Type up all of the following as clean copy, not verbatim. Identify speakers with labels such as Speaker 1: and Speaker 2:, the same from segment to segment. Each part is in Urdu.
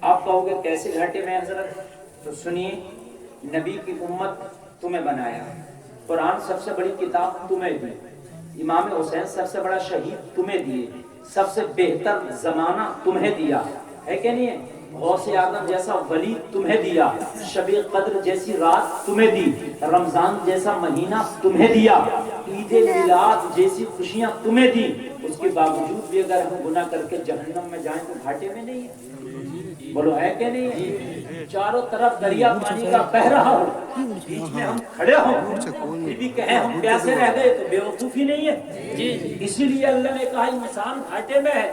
Speaker 1: آپ کہو گے کیسے گھاٹے میں حضرت؟ تو سنیے، نبی کی امت تمہیں بنایا، قرآن سب سے بڑی کتاب تمہیں دی، امام حسین سب سے بڑا شہید تمہیں دیے، سب سے بہتر زمانہ تمہیں دیا ہے کہ نہیں ہے؟ غوث اعظم جیسا ولی تمہیں دیا، شب قدر جیسی رات تمہیں دی، رمضان جیسا مہینہ تمہیں دیا، عید میلاد جیسی خوشیاں تمہیں دی، اس کے باوجود بھی اگر ہم گناہ کر کے جہنم میں جائیں تو گھاٹے میں نہیں ہے؟ بولو ہے کہ نہیں ہے؟ چاروں طرف دریا پانی کا بہ رہا ہو، بیچ میں ہم کھڑے ہوں، پھر بھی کہیں ہم پیاسے رہ گئے تو بے وقوفی نہیں ہے؟ اسی لیے اللہ نے کہا انسان گھاٹے میں ہے،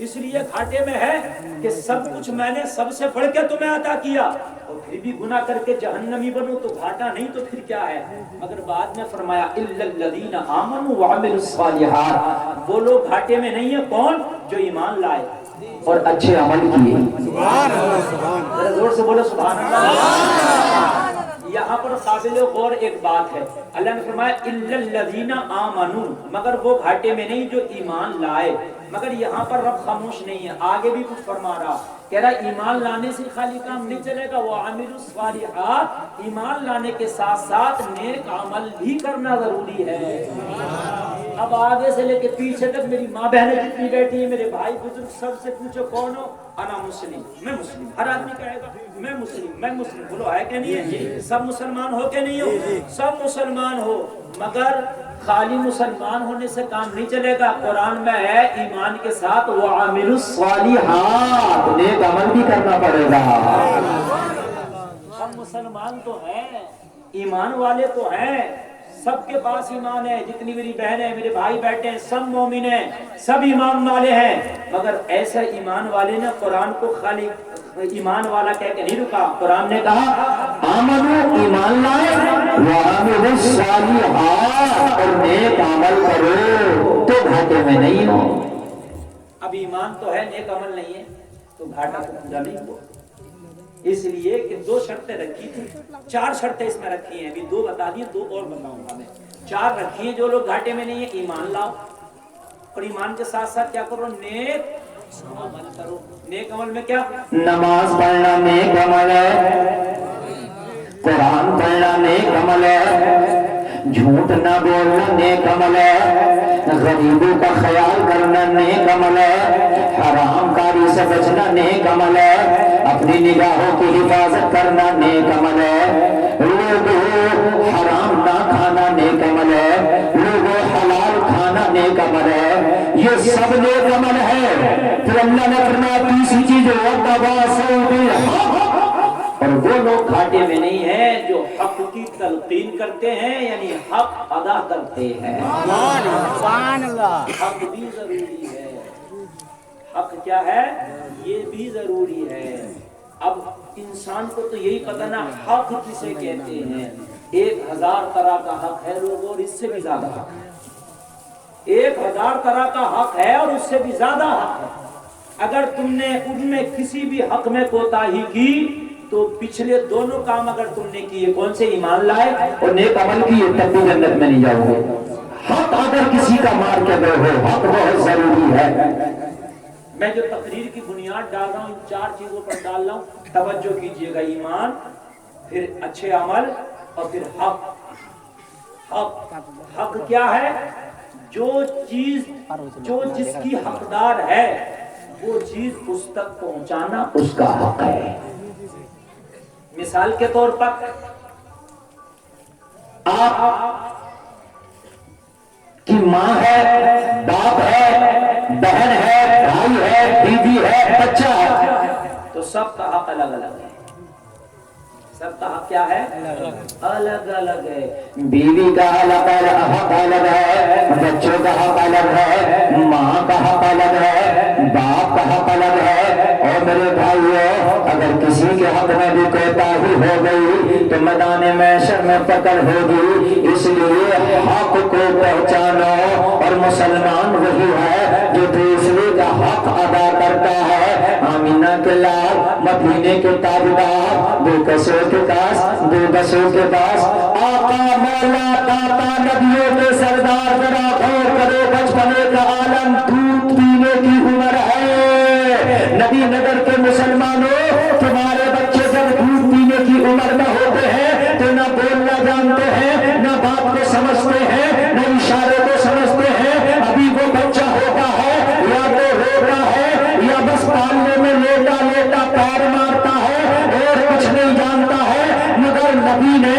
Speaker 1: اس لیے گھاٹے میں ہے کہ سب کچھ میں نے سب سے بڑھ کے تمہیں عطا کیا، اور پھر بھی گناہ کر کے جہنمی بنو تو گھاٹا نہیں تو پھر کیا ہے؟ مگر بعد میں فرمایا الا الذین آمنوا وعملوا الصالحات، وہ لوگ گھاٹے میں نہیں ہیں، کون؟ جو ایمان لائے اور اچھے عمل کیے۔ سبحان اللہ، زور سے بولو سبحان اللہ۔ یہاں پر قابل غور ایک بات ہے، اللہ نے فرمایا الا الذین آمنوا، مگر وہ گھاٹے میں نہیں جو ایمان لائے۔ مگر یہاں پر رب خاموش نہیں ہے، آگے بھی کچھ فرما رہا، کہہ رہا ایمان لانے سے خالی کام نہیں چلے گا، وَعَمِلُوا الصَّالِحَاتِ، ایمان لانے کے ساتھ ساتھ نیک عمل بھی کرنا ضروری ہے۔ اب آگے سے لے کے پیچھے تک میری ماں بہنیں جتنی بیٹھی ہیں، میرے بھائی بزرگ، سب سے پوچھو کون ہو؟ انا مسلم، میں مسلم۔ ہر آدمی کہے گا میں مسلم، میں مسلم۔ بولو ہے کہ نہیں ہے؟ سب مسلمان ہو کہ نہیں ہو؟ سب مسلمان ہو، مگر خالی مسلمان ہونے سے کام نہیں چلے گا۔ قرآن میں ہے ایمان کے ساتھ وَعَمِلُوا الصَّالِحَاتِ، نیک عمل بھی کرنا پڑے گا۔ ہم مسلمان تو ہیں، ایمان والے تو ہیں، سب کے پاس ایمان ہے، جتنی میری بہن ہے، میرے بھائی بیٹھے ہیں، سب مومن ہیں، سب ایمان والے ہیں، مگر ایسا ایمان والے نے قرآن کو خالی ایمان والا کہہ کے نہیں رکا، قرآن نے کہا آمنو، ایمان لائے، وعملوا الصالحات، اور نیک عمل کرو تو گھاٹے میں نہیں ہو۔ اب ایمان تو ہے، نیک عمل نہیں ہے تو گھاٹا تو پورا نہیں ہوا۔ اس لیے کہ دو شرطیں رکھی تھی، چار شرطیں اس میں رکھی ہیں، ابھی دو بتا دی، دو اور بتاؤں گا میں۔ چار رکھی ہیں، جو لوگ گھاٹے میں نہیں ہیں، ایمان لاؤ، اور ایمان کے ساتھ ساتھ کیا کرو؟ نیک عمل کرو۔ نیک عمل میں کیا؟ نماز پڑھنا نیک عمل ہے، قرآن پڑھنا نیک عمل ہے، جھوٹ نہ بولنا نیک عمل ہے، غریبوں کا خیال کرنا نیک عمل ہے، حرام کاری سے بچنا نیک عمل ہے، اپنی نگاہوں کی حفاظت کرنا نیک عمل ہے، لوگوں حرام نہ کھانا نیک عمل ہے، لوگوں حلال کھانا نیک عمل ہے، یہ سب نیک عمل ہے۔ پھر اللہ نے فرمایا تیسری چیز وَتَوَاصَوْا بِالْحَقِّ، اور وہ لوگ گھاٹے میں نہیں ہیں جو حق کی تلقین کرتے ہیں، یعنی حق ادا کرتے ہیں۔ سبحان اللہ، حق بھی ضروری ہے۔ حق کیا ہے؟ یہ بھی ضروری ہے۔ اب انسان کو تو یہی پتہ نہ حق کسے کہتے ہیں۔ 1000 طرح کا حق ہے لوگوں، اور اس سے بھی زیادہ حق ہے۔ 1000 طرح کا حق ہے اور اس سے بھی زیادہ حق ہے۔ اگر تم نے ان میں کسی بھی حق میں کوتاہی کی تو پچھلے دونوں کام اگر تم نے کیے، کون سے؟ ایمان لائے اور نیک عمل کیے، تب بھی جنت میں نہیں جاؤ گے۔ حق اگر کسی کا مار کے دو ہو، حق بہت ضروری ہے۔ میں جو تقریر کی بنیاد ڈال رہا ہوں، ان 4 چیزوں پر ڈال رہا ہوں، توجہ کیجئے گا۔ ایمان، پھر اچھے عمل، اور پھر حق۔ حق، حق کیا ہے؟ جو چیز، جو جس کی حقدار ہے وہ چیز اس تک پہنچانا اس کا حق ہے۔ مثال کے طور پر آپ کی ماں ہے، باپ ہے، بہن ہے، بھائی ہے، بیوی ہے، بچہ ہے، تو سب کا حق الگ الگ ہے۔ سب کا حق کیا ہے؟ الگ الگ ہے۔ بیوی کا حق الگ ہے، بچوں کا حق الگ ہے، ماں کا حق الگ ہے، باپ کا حق الگ ہے۔ اور میرے بھائیو، اگر کسی کے حق میں بھی کوتاہی ہو گئی تو میدان محشر میں پکڑ ہوگی۔ اس لیے حق کو پہچانو، اور مسلمان وہی ہے جو دوسرے کا حق ادا کرتا ہے۔ آمینہ کے لال
Speaker 2: مدینے کے تاجدار بے کسوں کے داس بے بسوں کے داس آقا مولا داتا نبیوں کے سردار ذرا غور کرو بچپنے کا عالم دودھ پینے کی عمر ہے نبی نگر کے مسلمانوں تمہارے بچے جب دودھ پینے کی عمر میں ہوتے ہیں تو نہ بولنا جانتے ہیں نہ بات کو سمجھتے ہیں نہ اشارے کو سمجھتے ہیں ابھی وہ بچہ ہوتا ہے یا تو روتا ہے یا بس پالنے میں لیٹا لیٹا پیر مارتا ہے اور کچھ نہیں جانتا ہے مگر نبی نے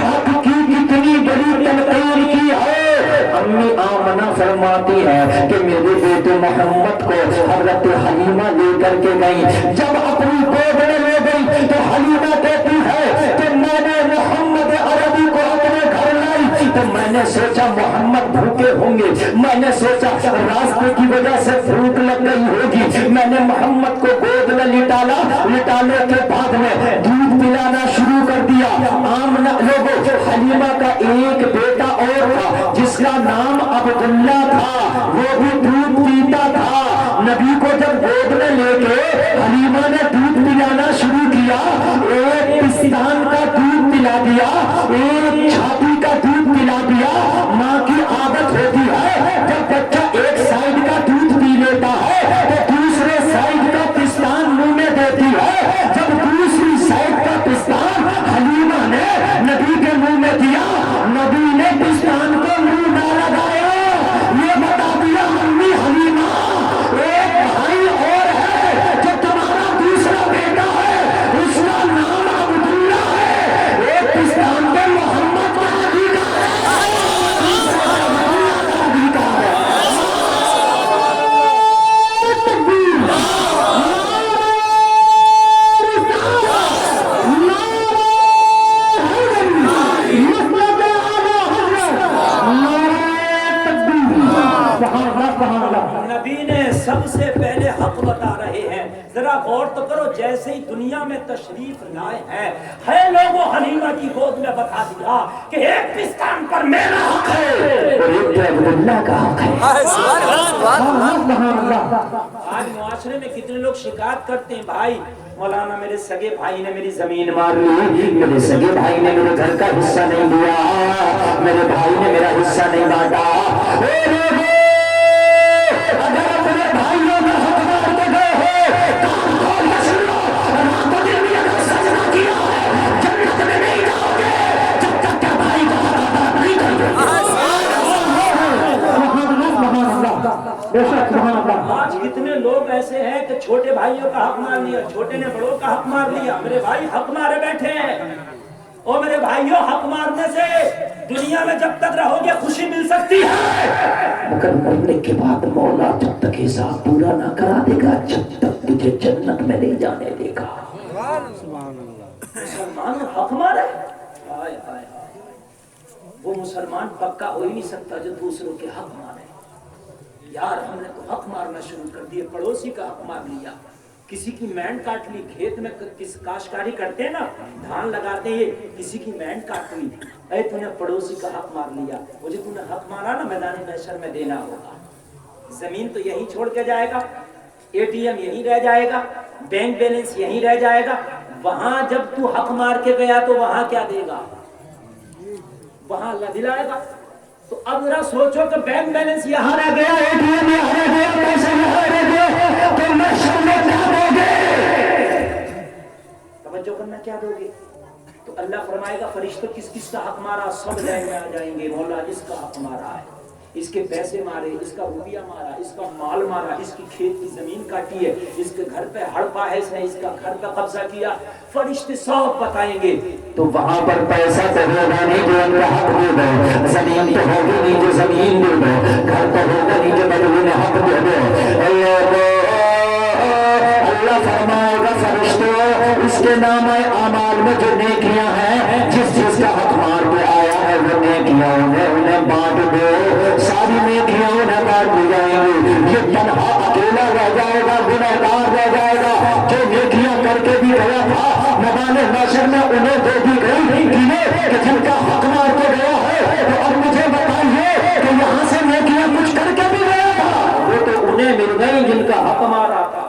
Speaker 2: حق کی کتنی بڑی تنقید کی ہے امی آمنہ فرماتی ہے کہ میرے بیٹے محمد کو حضرت حلیمہ لے کر کے گئی جب اپنی گود میں لے گئی تو حلیمہ کہتی ہے کہ میں نے محمد عربی کو اپنے گھر لائی تو میں نے سوچا محمد بھوکے ہوں گے میں نے سوچا راستے کی وجہ سے بھوک لگ گئی ہوگی میں نے محمد کو گود میں لٹالا لٹانے کے بعد میں دودھ پلانا شروع کر دیا آمنہ لوگوں حلیمہ کا ایک بیٹا اور تھا جس کا نام عبداللہ تھا وہ بھی دودھ پیتا تھا نبی کو جب گود میں لے کے حلیمہ نے دودھ پلانا شروع کیا ایک پستان کا دودھ پلا دیا ایک چھاتی کا دودھ پلا دیا ماں کی عادت ہوتی ہے جب بچہ ایک سائیڈ کا دودھ پی لیتا ہے تو دوسرے سائیڈ کا پستان منہ میں دیتی ہے جب دوسری سائیڈ کا پستان حلیمہ نے نبی کے منہ میں دیا نبی نے پستان کو منہ نہ لگایا یہ بتا دیا امی حلیمہ ایک بھائی اور ہے جو تمہارا دوسرا بیٹا ہے اس کا نام عبداللہ ہے ایک پستان پہ محمد کا ادھیکار
Speaker 1: نبی نے سب سے پہلے حق بتا رہے ہیں ذرا غور تو کرو جیسے ہی دنیا میں تشریف لائے ہیں ہے لوگوں حلیمہ کی گود میں بتا دیا کہ ایک پستان پر میرا حق ہے
Speaker 2: اور ایک عبداللہ کا حق ہے
Speaker 1: آج معاشرے میں کتنے لوگ شکایت کرتے ہیں بھائی مولانا میرے سگے بھائی نے میری زمین
Speaker 2: مار لی میرے سگے بھائی نے میرے گھر کا حصہ نہیں دیا میرے بھائی نے میرا حصہ نہیں بانٹا اگر اپنے بھائیوں میں حق مار کے گئے ہو کام کھول کے سن لو راتوں دن بھی اگر سجدہ کیا ہے جنت میں نہیں جاؤ گے جب تک کہ بھائی کا حق ادا نہیں کرو
Speaker 1: آج کتنے لوگ ایسے ہیں کہ چھوٹے بھائیوں کا حق مار لیا چھوٹے نے بڑوں کا حق مار لیا میرے بھائی حق مارے بیٹھے ہیں اور میرے بھائیوں حق مارنے سے دنیا میں جب تک رہو گے خوشی مل سکتی ہے
Speaker 2: مگر مرنے کے بعد مولا جب تک حساب پورا نہ کرا دے گا جب تک تجھے جنت میں نہیں جانے دے گا
Speaker 1: مسلمان حق مارے وہ مسلمان پکا ہو ہی نہیں سکتا جو دوسروں کے حق مارے یار ہم نے تو حق مارنا شروع کر دیے پڑوسی کا حق مار لیا کسی کی مینڈ کاٹ لی کھیت میں کاشتکاری کرتے ہیں نا دھان لگاتے ہیں کسی کی مینڈ کاٹ لی اے تو نے پڑوسی کا حق مار لیا مجھے تو نے حق مارا نا میدان محشر میں دینا ہوگا زمین تو یہیں چھوڑ کے جائے گا اے ٹی ایم یہیں رہ جائے گا بینک بیلنس یہیں رہ جائے گا وہاں جب تو حق مار کے گیا تو وہاں کیا دے گا وہاں اللہ دلائے گا تو اب ذرا سوچو کہ بینک بیلنس یہاں رہ گیا اے ٹی ایم یہاں رہ گیا پیسے یہاں رہ گیا تو محشر میں کیا دو گے توجہ کرنا کیا دو گے تو اللہ فرمائے گا فرشتوں کس کس کا حق مارا سب لائن میں آ جائیں گے مولا اس کا حق مارا ہے اس کے پیسے مارے اس کا روپیہ مارا اس کا مال مارا اس کی کھیت کی زمین کاٹی ہے اس کے گھر پہ ہڑپا ہے اس نے اس کا گھر پہ قبضہ کیا فرشتے سب بتائیں گے
Speaker 2: تو وہاں پر پیسہ تو ہوگا نہیں جو ان کا حق دے دو زمین تو ہوگی نہیں جو زمین دے دو گھر تو ہوگا نہیں جو بدلے میں حق دے دو اللہ فرمائے گا فرشتوں اس کے نام اعمال میں جو نیکیاں ہیں جس جس کا حق مار کے آیا ہے وہ نیکیاں انہیں بانٹ دو ساری نیکیاں انہیں بانٹ دی جائیں گی یہ تنہا اکیلا رہ جائے گا گنہگار رہ جائے گا جو نیکیاں کر کے بھی گیا تھا میدان محشر میں انہیں دے دی گئی کہ جن کا حق مار کے گیا ہے تو اب مجھے بتائیے کہ یہاں سے نیکیاں کچھ کر کے بھی گیا تھا وہ تو انہیں مل گئی جن کا حق مارا تھا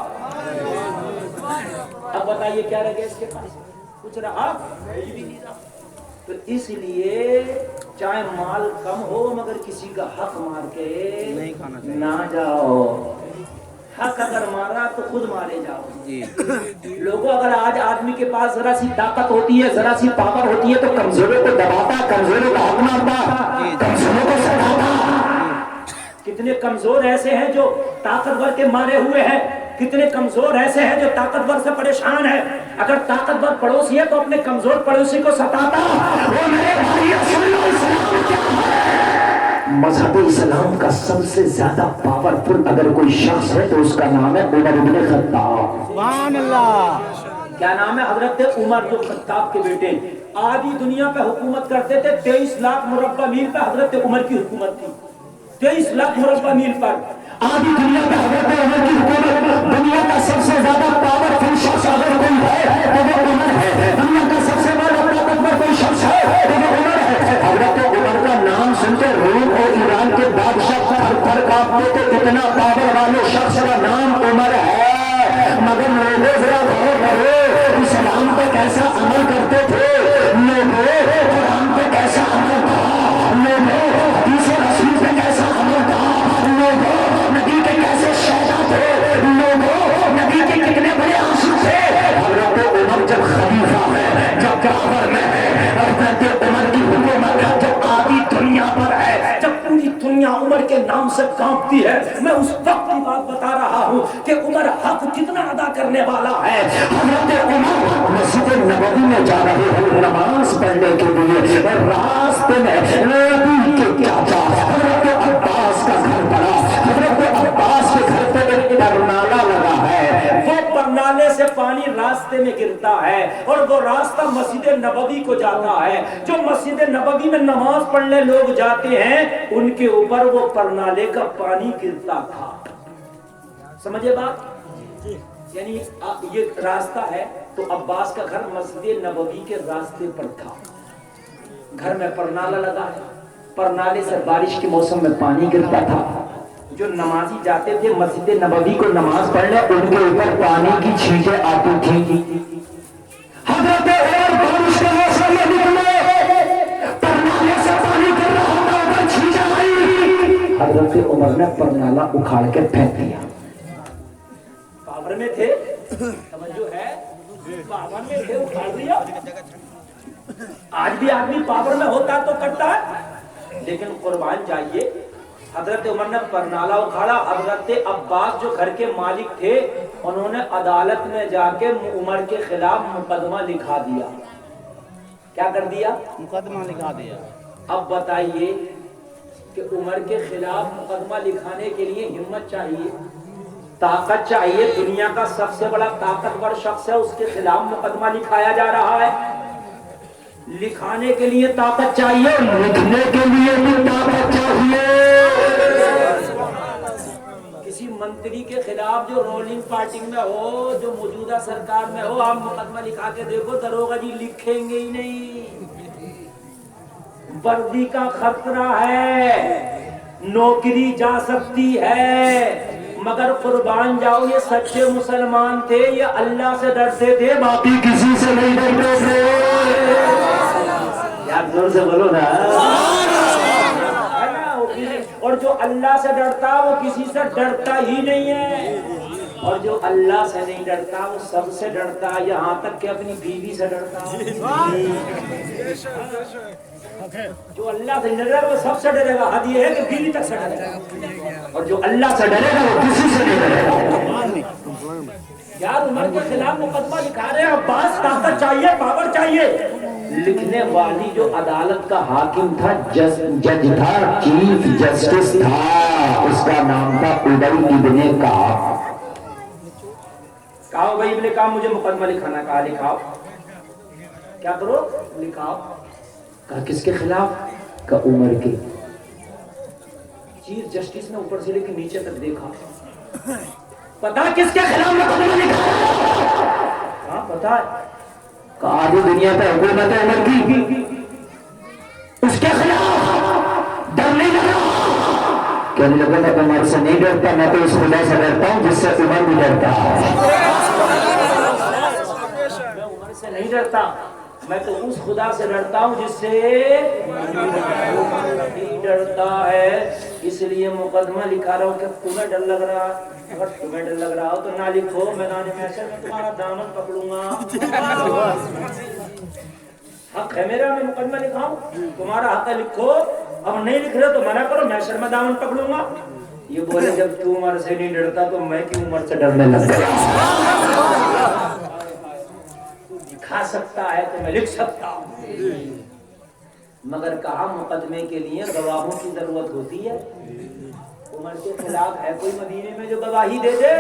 Speaker 2: اب
Speaker 1: بتائیے کیا رہ گیا اس کے پاس؟ کچھ رہا بھی نہیں رہا۔ تو اس لیے چاہے مال کم ہو مگر کسی کا حق مار کے
Speaker 3: نہیں کھانا چاہیے۔
Speaker 1: نہ جاؤ، حق اگر مارا تو خود مارے جاؤ۔ لوگوں اگر آج آدمی کے پاس ذرا سی طاقت ہوتی ہے، ذرا سی پاور ہوتی ہے تو کمزوروں کو دباتا، کمزوروں کا حق مارتا، کمزوروں کو سڑاتا۔ کتنے کمزور ایسے ہیں جو طاقتور کے مارے ہوئے ہیں، کتنے کمزور ایسے ہیں جو طاقتور سے پریشان ہیں۔ اگر طاقتور پڑوسی ہے تو اپنے کمزور پڑوسی کو ستاتا۔ وہ میرے بھائیو سن لو، اسلام کیا ہے؟ مذہب اسلام کا سب سے زیادہ پاورفل اگر کوئی شخص ہے تو اس کا نام ہے عمر بن خطاب۔
Speaker 3: سبحان اللہ۔
Speaker 1: کیا نام ہے؟ حضرت عمر جو خطاب کے بیٹے۔ آدھی دنیا پہ حکومت کرتے تھے، 23 لاکھ مربع میل پہ حضرت عمر کی حکومت تھی۔ 23 لاکھ مربع میل پر آدھی دنیا پہ حضرت عمر کی حکومت۔ دنیا کا سب سے زیادہ پاورفل شخص اگر کوئی ہے تو وہ عمر ہے۔ دنیا کا سب سے بڑا طاقتور کوئی شخص ہے تو وہ عمر ہے۔ حضرت عمر کا نام سنتے روم اور ایران کے بادشاہ تھر کانپتے تھے، اتنا پاور والے شخص کا نام عمر ہے۔ مگر لوگوں ذرا غور کرو، اسلام پہ کیسا عمل کرتے تھے لوگوں، قرآن پہ کیسا عمل تھا لوگوں، حدیث رسول پہ کیسا عمل تھا لوگوں، نبی کے کیسے شہدا تھے لوگوں، نبی کے کتنے بڑے عاشق تھے۔ حضرت عمر جب خلیفہ ہے، جب جعفر میں ہے، حضرت عمر کی حکومت جب آدھی دنیا پر ہے، جب پوری دنیا عمر کے نام سے کانپتی ہے۔ میں اس وقت کی بات بتا رہا ہوں کہ عمر حق کتنا ادا کرنے والا ہے۔ حضرت عمر مسجد نبوی میں جا رہے ہیں نماز پڑھنے کے لیے، اور راستے میں نبی کے چاچا حضرت عباس کا گھر پڑا۔ حضرت عباس کے گھر پہ ایک پرنالہ لگا ہے، وہ پرنالے سے پانی راستے میں گرتا ہے اور وہ راستہ مسجد نبوی کو جاتا ہے۔ جو مسجد نبوی میں نماز پڑھنے لوگ جاتے ہیں ان کے اوپر وہ پرنالے کا پانی گرتا تھا۔ سمجھے بات؟ یعنی یہ راستہ ہے تو عباس کا گھر مسجد نبوی کے راستے پر تھا۔ گھر میں پرنالہ لگا ہے، پرنالے سے بارش کے موسم میں پانی گرتا تھا۔ جو نمازی جاتے تھے مسجد نبوی کو نماز پڑھنے، ان کے اوپر پانی کی چھینٹیں آتی تھی۔ حضرت عمر بارش کے موسم میں نکلے، پرنالے سے پانی گر رہا تھا، اوپر چھینٹیں آئی۔ حضرت عمر نے پرنالہ اکھاڑ کے پھینک دیا۔ پاور میں تھے، توجہ ہے، پاور میں تھے، اکھاڑ دیا۔ آج بھی آدمی پاور میں ہوتا تو کرتا ہے، لیکن قربان جائیے حضرت عمر نے پرنالہ اکھاڑا۔ حضرت عباس جو گھر کے مالک تھے انہوں نے عدالت میں جا کے عمر کے خلاف مقدمہ لکھا دیا۔ کیا کر دیا؟
Speaker 3: مقدمہ لکھا دیا۔
Speaker 1: اب بتائیے کہ عمر کے خلاف مقدمہ لکھانے کے لیے ہمت چاہیے، طاقت چاہیے۔ دنیا کا سب سے بڑا طاقتور شخص ہے، اس کے خلاف مقدمہ لکھایا جا رہا ہے۔ لکھانے کے لیے طاقت چاہیے، لکھنے کے لیے بھی طاقت چاہیے۔ کسی منتری کے خلاف جو رولنگ پارٹی میں ہو، جو موجودہ سرکار میں ہو، آپ مقدمہ لکھا کے دیکھو، دروغہ جی لکھیں گے ہی نہیں۔ وردی کا خطرہ ہے، نوکری جا سکتی ہے، مگر قربان جاؤ یہ سچے مسلمان تھے، یہ اللہ سے ڈرتے تھے، باقی کسی سے نہیں ڈرتے تھے۔ یار زور سے بولو نا۔ اور جو اللہ سے ڈرتا وہ کسی سے ڈرتا ہی نہیں ہے، اور جو اللہ سے نہیں ڈرتا وہ سب سے ڈرتا، یہاں تک کہ اپنی بیوی سے ڈرتا۔ جو اللہ سے ڈرے گا وہ سب سے ڈرے گا، حد یہ ہے کہ بیوی تک سے ڈرے گا، اور جو اللہ سے ڈرے گا وہ کسی سے نہیں ڈرے گا۔ یار عمر کے خلاف مقدمہ لکھا رہے ہیں، عباس طاقت چاہیے، پاور چاہیے۔ لکھنے والی جو عدالت کا حاکم تھا، جج تھا، چیف جسٹس تھا، اس کا نام تھا ابی ابن کعب۔ کہا ابی ابن کعب مجھے مقدمہ لکھانا، کہا لکھاؤ۔ کیا کرو؟ لکھاؤ۔ کہا کس کے خلاف؟ کہا عمر کے۔ چیف جسٹس نے اوپر سے لے کے نیچے تک دیکھا، پتا کس کے خلاف مقدمہ لکھا؟ ہاں پتا ہے۔ کہا آدھی دنیا پہ حکومت ہے عمر کی، اس کے خلاف ڈر نہیں لگا؟ کہنے لگا میں عمر سے نہیں ڈرتا، میں تو اس خدا سے ڈرتا ہوں جس سے عمر بھی ڈرتا ہے۔ نہیں ڈرتا, میں تو اس خدا سے ڈرتا ہوں جس سے نہیں ڈرتا ہے. اس لیے مقدمہ لکھا رہا ہوں کہ تمہیں ڈر لگ رہا, اگر تمہیں ڈر لگ رہا ہو تو نہ لکھو, میدان محشر میں تمہارا دامن پکڑوں گا. حق ہے میرا, میں مقدمہ لکھاؤں, تمہارا حق ہے لکھو, اب نہیں لکھ رہے تو منع کرو, محشر میں دامن پکڑوں گا. یہ بولے جب تو عمر سے نہیں ڈرتا تو میں کیوں عمر سے ڈرنے لگ گیا. دکھا سکتا ہے تو میں لکھ سکتا ہوں, مگر کہا مقدمے کے لیے گواہوں کی ضرورت ہوتی ہے. عمر کے خلاف ہے کوئی مدینے میں جو گواہی دے دے؟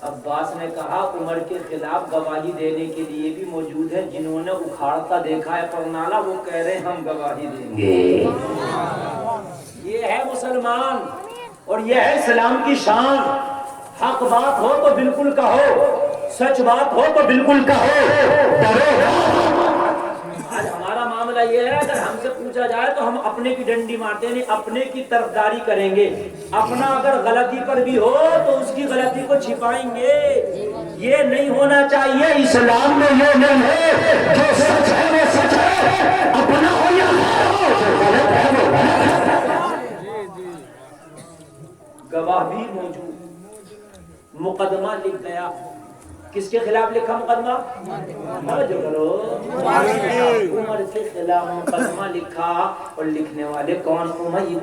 Speaker 1: عباس نے کہا عمر کے خلاف گواہی دینے کے لیے بھی موجود ہے جنہوں نے اکھاڑتا دیکھا ہے پرنالہ, وہ کہہ رہے ہیں ہم گواہی دیں گے. یہ ہے مسلمان اور یہ ہے اسلام کی شان. حق بات ہو تو بالکل کہو, سچ بات ہو تو بالکل کہو, ڈرو. آج ہمارا معاملہ یہ ہے, اگر ہم سے پوچھا جائے تو ہم اپنے کی ڈنڈی مارتے ہیں, اپنے کی طرفداری کریں گے. اپنا اگر غلطی پر بھی ہو تو اس کی غلطی کو چھپائیں گے. یہ نہیں ہونا چاہیے. اسلام میں یہ نہیں ہے, جو سچ ہے وہ سچ ہے, اپنا ہو یا ہو, جو غلط ہے وہ غلط ہے. گواہ بھی موجود, مقدمہ لکھ گیا. کس کے خلاف لکھا مقدمہ؟ جو کرو عمر کے خلاف مقدمہ لکھا. اور لکھنے والے کون؟ ابی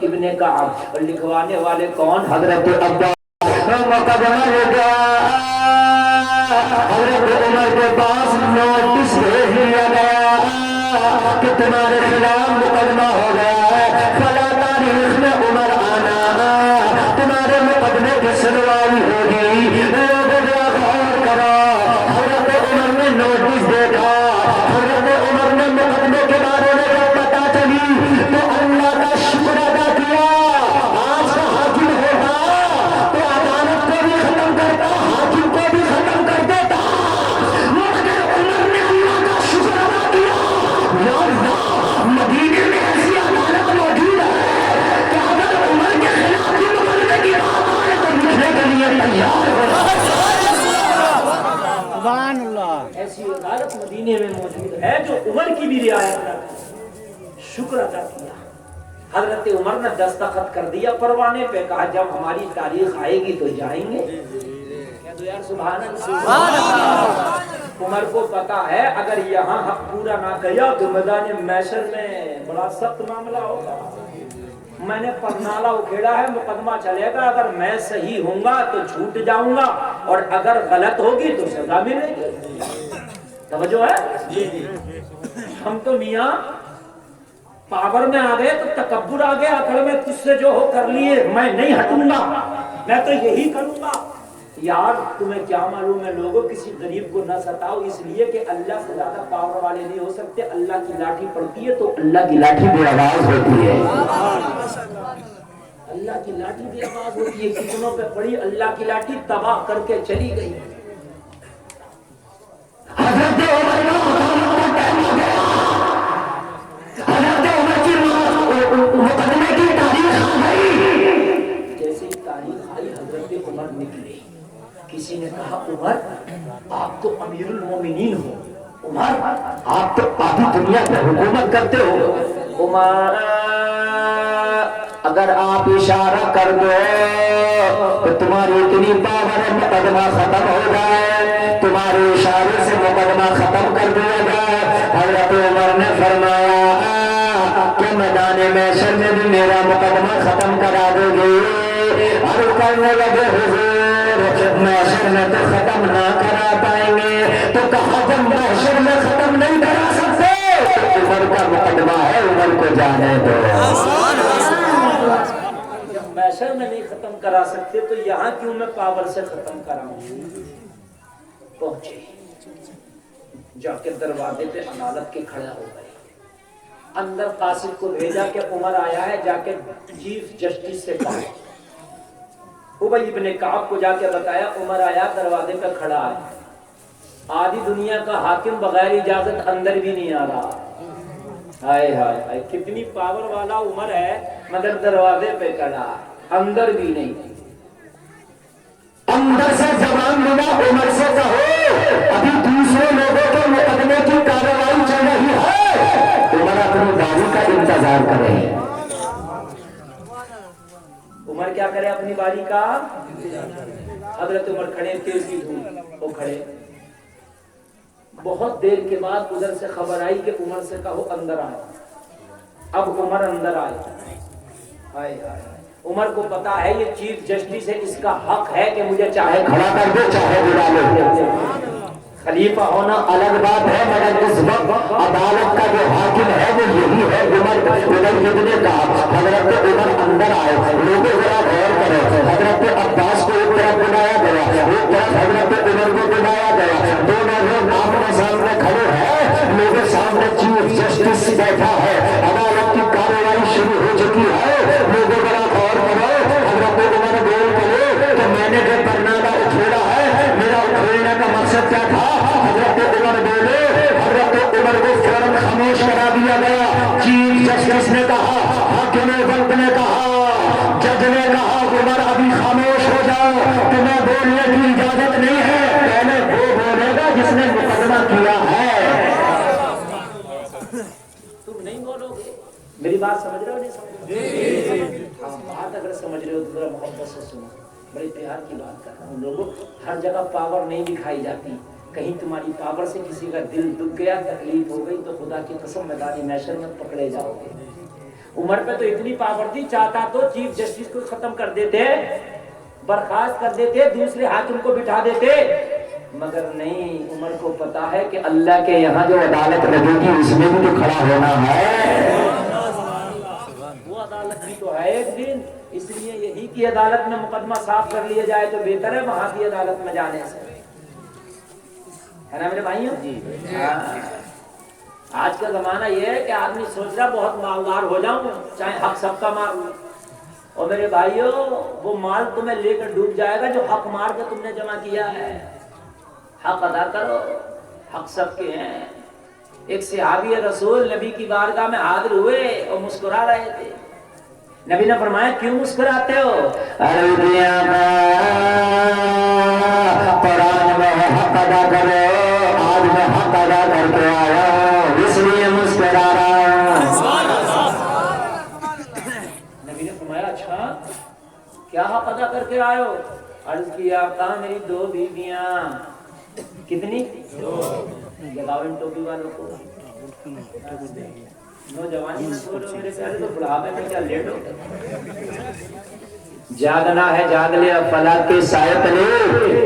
Speaker 1: ابن کعب. اور لکھوانے والے کون؟ حضرت عباس. مقدمہ لکھا, حضرت عمر کے پاس نوٹس بھیج دیا گیا کہ تمہارے خلاف مقدمہ ہو گیا ہے, فلاں تاریخ میں عمر آنا, تمہارے مقدمے کی سنوائی ہوگی. غور کرو. حضرت عمر نے نوٹس دیکھا, حضرت عمر نے مقدمے کے بارے میں جب پتا چلی تو اللہ کا شکر ادا کیا. آج کا حاکم ہوگا تو عدالت کو بھی ختم کرتا, حاکم کو بھی ختم کر دیتا, مگر عمر نے اللہ کا شکر ادا کیا. یا اللہ, مدینے میں ایسی عدالت موجود ہے کہ اگر عمر کے خلاف بھی مقدمے کی بات آئے تو لکھنے کے لیے تیار ہو.
Speaker 3: سبحان اللہ.
Speaker 1: ایسی عدالت مدینے میں موجود ہے جو عمر کی بھی رعایت کرتی. شکر ادا کیا. حضرت عمر نے دستخط کر دیا پروانے پہ, کہا جب ہماری تاریخ آئے گی تو جائیں گے. کہہ دو یار سبحان اللہ. عمر کو پتا ہے اگر یہاں حق پورا نہ کیا تو میدان محشر میں بڑا سخت معاملہ ہوگا. میں نے پرنالہ اکھیڑا ہے, مقدمہ چلے گا, اگر میں صحیح ہوں گا تو چھوٹ جاؤں گا, اور اگر غلط ہوگی تو سزا ملے گی. توجہ ہے. ہم تو میاں پاور میں آ گئے تو تکبر آ گیا, اکڑ میں تجھ سے جو ہو کر لیے, میں نہیں ہٹوں گا, میں تو یہی کروں گا. یار تمہیں کیا معلوم ہے لوگوں, کسی غریب کو نہ ستاؤ, اس لیے کہ اللہ سے زیادہ پاور والے نہیں ہو سکتے. اللہ کی لاٹھی پڑتی ہے تو اللہ کی لاٹھی بے آواز ہوتی ہے. اللہ کی لاٹھی بے آواز ہوتی ہے. کتنوں پہ پڑی, اللہ کی لاٹھی تباہ کر کے چلی گئی. حضرت عمر کی مقدمے کی تاریخ آ گئی. جیسے ہی تاریخ آئی حضرت عمر نکلے. کسی نے کہا عمر آپ تو امیر المومنین ہو, عمر آپ تو آدھی دنیا پہ حکومت کرتے ہو. عمر اگر آپ اشارہ کر دو تو تمہاری اتنی پاور ہے مقدمہ ختم ہو جائے, تمہارے اشارے سے مقدمہ ختم کر دیا جائے. حضرت عمر نے فرمایا کہ میدان محشر میں بھی میرا مقدمہ ختم کرا دو گے. اور کرنے لگے حضور محشر میں تو ختم نہ کرا پائیں گے. تو کہا جب محشر میں ختم نہیں کرا سکتے تو عمر کا مقدمہ ہے, عمر کو جانے دو. جب محشر میں نہیں ختم کرا سکتے تو یہاں کیوں میں پاور سے ختم کراؤں. پہنچے, جا کے دروازے پہ عدالت کے کھڑا ہو گئے. اندر قاصد کو بھیجا کہ عمر آیا ہے, جا کے چیف جسٹس سے کہا. ابی ابن کعب کو جا کے بتایا عمر آیا, دروازے پہ کھڑا ہے. آدھی دنیا کا حاکم بغیر اجازت اندر بھی نہیں آ رہا. ہائے ہائے ہائے, کتنی پاور والا عمر ہے, مگر دروازے پہ کھڑا, اندر بھی نہیں. اندر سے زبان ملا عمر سے کہو ابھی دوسرے لوگوں کے کرے اپنی باری کا. حضرت عمر کھڑے, تیز کی دھوپ, وہ کھڑے. بہت دیر کے بعد ادھر سے خبر آئی کہ عمر سے کہو اندر آئے. اب عمر اندر آئے. عمر کو پتا ہے یہ چیف جسٹس ہے, اس کا حق ہے کہ مجھے چاہے
Speaker 2: کھڑا کر دے چاہے گرا لے. خلیفہ ہونا الگ بات ہے, مگر اس وقت عدالت کا جو حاکم ہے وہ یہی ہے عمر. ادھر نے کہا حضرت عمر اندر آئے. لوگوں ذرا غور کرو, حضرت عباس کو ایک طرف بلایا گیا, ایک طرف حضرت عمر کو بلایا گیا. دونوں لوگ آمنے سامنے کھڑے ہیں. لوگوں سامنے چیف جسٹس بیٹھا ہے. عدالت کی کارروائی شروع ہو چکی ہے. لوگوں ذرا غور کرو. حضرت عمر بول کرے کہ میں نے جو برنامہ اکھیڑا ہے, میرا اکھیڑنے کا مقصد کیا تھا؟ حضرت عمر بولے. حضرت عمر کو فوراً خاموش کرا دیا گیا. چیف جسٹس نے کہا, حاکم وقت نے کہا, جج نے کہا عمر ابھی خاموش ہو جاؤ, تمہیں بولنے کی اجازت نہیں ہے. پہلے وہ بولے گا جس نے مقدمہ کیا ہے.
Speaker 1: تم نہیں بولو گے. میری بات سمجھ رہے ہو نہیں سمجھ رہے؟ بات اگر سمجھ رہے ہو تو ذرا محبت سے سنو. بڑے پیار کی بات کر رہا ہوں. لوگوں, ہر جگہ پاور نہیں دکھائی جاتی. کہیں تمہاری پاور سے کسی کا دل دکھ گیا, تکلیف ہو گئی, تو خدا کی قسم میدان محشر میں پکڑے جاؤ گے. عمر پہ تو اتنی پاور تھی, چاہتا تو چیف جسٹس کو ختم کر دیتے, برخاست کر دیتے, دوسرے حاکم کو بٹھا دیتے, مگر نہیں. عمر کو پتا ہے کہ اللہ کے یہاں جو عدالت لگے گی اس میں بھی تو کھڑا ہونا ہے. وہ عدالت بھی تو ہے ایک دن, اس لیے یہی کی عدالت میں مقدمہ صاف کر لیا جائے تو بہتر ہے وہاں کی عدالت میں جانے سے, ہے نا میرے بھائیوں. آج کا زمانہ یہ ہے کہ آدمی سوچ رہا بہت مالدار ہو جاؤں, چاہے حق سب کا مار لوں. اور میرے بھائیوں, وہ مال تمہیں لے کر ڈوب جائے گا جو حق مار کے تم نے جمع کیا ہے. حق ادا کرو, حق سب کے ہیں. ایک صحابی رسول نبی کی بارگاہ میں حاضر ہوئے اور مسکرا رہے تھے. نبی نے فرمایا کیوں مسکراتے ہو؟
Speaker 2: قرآن میں حق ادا کرو, آج میں حق ادا کر کے آیا ہوں اس لیے مسکرا رہا ہوں.
Speaker 1: نبی نے فرمایا اچھا کیا حق ادا کر کے آئے ہو؟ عرض کیا کہا میری 2 بیویاں. کتنی؟ 2. لگاؤ ان ٹوپی والوں کو. نوجوانی میں بولو میرے پیارے, تو بڑھاپے میں کیا لیٹ ہو.
Speaker 2: جاگنا ہے جاگ لے, اب فلک کے سائے تلے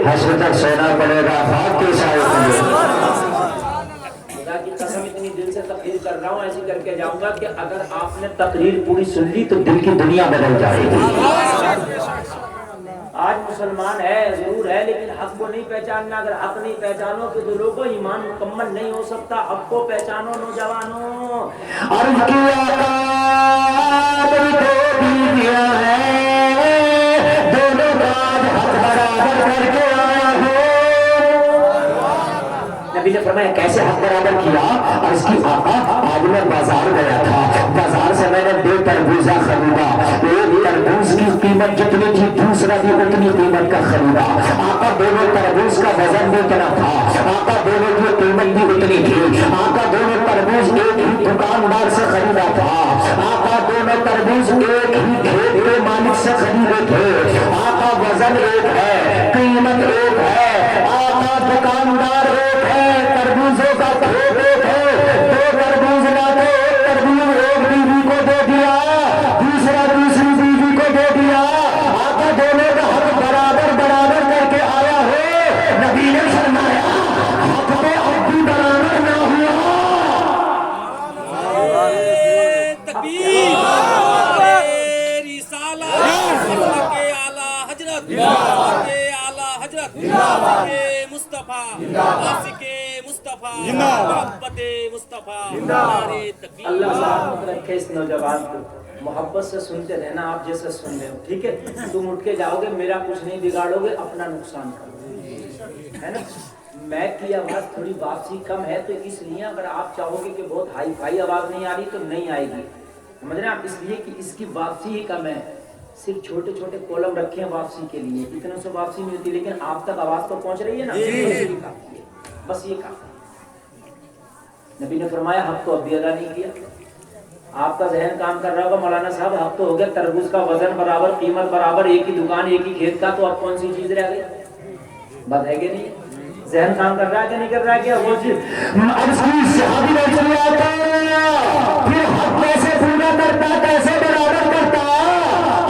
Speaker 2: حشر تک سونا پڑے گا خاک کے سائے تلے.
Speaker 1: خدا کی قسم اتنی دل سے تقریر کر رہا ہوں, ایسی کر کے جاؤں گا کہ اگر آپ نے تقریر پوری سن لی تو دل کی دنیا بدل جائے گی. آج مسلمان ہے ضرور ہے, لیکن حق کو نہیں پہچاننا. اگر حق نہیں پہچانو تو دلوں کو ایمان مکمل نہیں ہو سکتا. حق کو پہچانو نوجوانوں.
Speaker 2: عرض کیا میری 2 بیویاں ہیں, دونوں کا حق برابر کر کے آیا ہوں. نبی نے فرمایا کیسے حق برابر کیا؟ عرض کی آقا آج میں بازار گیا تھا, بازار سے میں نے 2 تربوزہ خریدا. ایک تربوز کی قیمت جتنی تھی دوسرا بھی اتنی قیمت کا خریدا. آقا دونوں تربوز کا وزن بھی اتنا تھا, آقا دونوں کی قیمت بھی اتنی تھی. آقا دونوں تربوز ایک ہی دکاندار سے خریدا تھا. آقا دونوں تربوز ایک ہی کھیت کے مالک سے خریدے تھے. آقا وزن ایک ہے, قیمت ایک ہے, آقا دکاندار ایک ہے, تربوزوں کا کھیت ایک ہے. 2 تربوز لاتے, ایک تربوز ایک بیوی کو دے دیا, دوسرا دوسری بیوی کو دے دیا. آقا دونوں کا حق برابر برابر کر کے آیا ہو. نبی نے فرمایا حق پہ اب بھی برابر نہ ہوا.
Speaker 1: اللہ سلامت رکھے اس نوجوان کو. محبت سے سنتے رہنا, آپ جیسے سن رہے ہو, ٹھیک ہے. تم اٹھ کے جاؤ گے, میرا کچھ نہیں بگاڑو گے, اپنا نقصان کرو گے, ہے نا. میں کی آواز تھوڑی واپسی کم ہے تو اس لیے اگر آپ چاہو گے کہ بہت ہائی فائی آواز نہیں آ رہی تو نہیں آئے گی, سمجھ رہے ہیں آپ. اس لیے کہ اس کی واپسی ہی کم ہے. صرف چھوٹے چھوٹے کولم رکھے ہیں واپسی کے لیے, اتنے سے واپسی نہیں ہوتی, لیکن آپ تک آواز تو پہنچ رہی ہے نا, بس یہ کافی ہے. نبی نے فرمایا حق کو اب بھی ادا نہیں کیا. آپ کا ذہن کام کر رہا ہوگا مولانا صاحب حق تو ہو گیا، تربوز کا وزن برابر، قیمت برابر، ایک ہی دکان ایک ہی کھیت کا، تو اب کون سی چیز رہ گئی؟ بات ہے کہ نہیں؟ ذہن کام کر رہا ہے کہ نہیں کر رہا ہے؟ کیا وہ چیز
Speaker 2: اب صحابی میں چلے آتا پھر حق کیسے پورا کرتا، کیسے برابر کرتا؟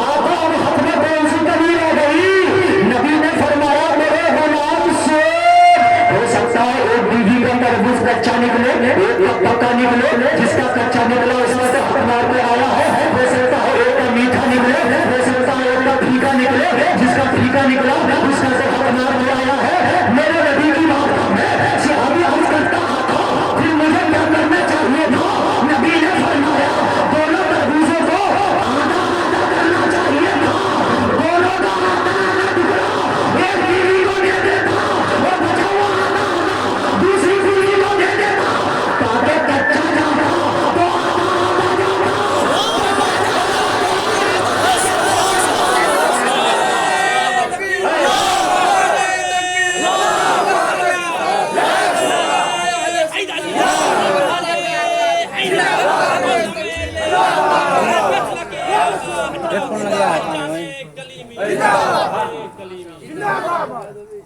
Speaker 2: آقا اب حق میں کون سی کمی رہ گئی؟ نبی نے فرمایا میرے غلام سے ہو سکتا ہے ایک بیوی کا تربوز کچا نکلے، ایک کا پکا نکلے، جس کا کچا نکلا اس میں سے حق مار کے آیا ہے، ہو سکتا ہے ایک کا میٹھا نکلے، ہو سکتا ہے ایک کا پھیکا نکلے، جس کا پھیکا نکلا اس کا سے حق مار کے آیا ہے۔ میرے نبی کی بات ہے، صحابی عرض کرتا تھا پھر مجھے کیا کرنا چاہیے تھا؟ نبی نے فرمایا دونوں تربوزوں کو آدھا آدھا کرنا چاہیے تھا، دونوں کا آدھا آدھا ٹکڑا ایک بیوی کو دے دیتا اور بچا ہوا آدھا آدھا دوسری بیوی کو دے دیتا، تاکہ کچا جاتا تو آدھا آدھا جاتا۔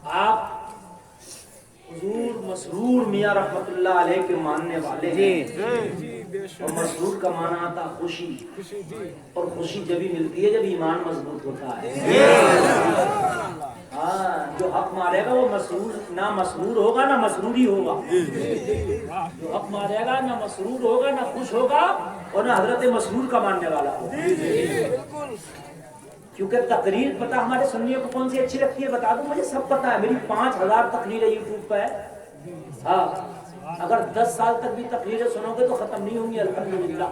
Speaker 1: آپ حضور مسرور میاں رحمت اللہ علیہ کے ماننے والے ہیں، اور مسرور کا معنی آتا خوشی، اور خوشی جبھی ملتی ہے جب ایمان مضبوط ہوتا ہے۔ ہاں، جو حق مارے گا وہ مسرور، نہ مسرور ہوگا نہ مسروری ہوگا، جو حق مارے گا نہ مسرور ہوگا نہ خوش ہوگا اور نہ حضرت مسرور کا ماننے والا ہوگا۔ کیونکہ تقریر پتہ ہمارے سنیوں کو کون سی اچھی لگتی ہے بتا دوں، مجھے سب پتہ ہے، میری 5000 تقریریں یوٹیوب پہ ہے۔ ہاں، اگر 10 سال تک بھی تقریریں سنو گے تو ختم نہیں ہوں گی الحمدللہ،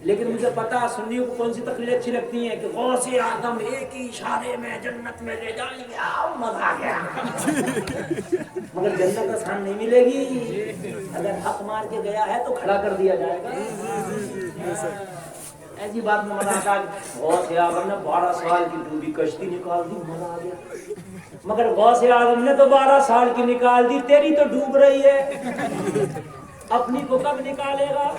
Speaker 1: لیکن مجھے پتا سنیوں کو کون سی تقریریں اچھی لگتی ہیں کہ غوث اعظم ایک ہی اشارے میں جنت میں لے جائیں گے، مزہ آ گیا۔ مگر جنت آسان نہیں ملے گی، اگر حق مار کے گیا ہے تو کھڑا کر دیا جائے گا۔ ایسی بات میں مزہ آتا ہے، غوث اعظم نے 12 سال کی ڈوبی کشتی نکال دی، مزہ آ گیا۔ مگر غوث اعظم نے تو 12 سال کی نکال دی، تیری تو ڈوب رہی ہے، اپنی کو کب نکالے گا؟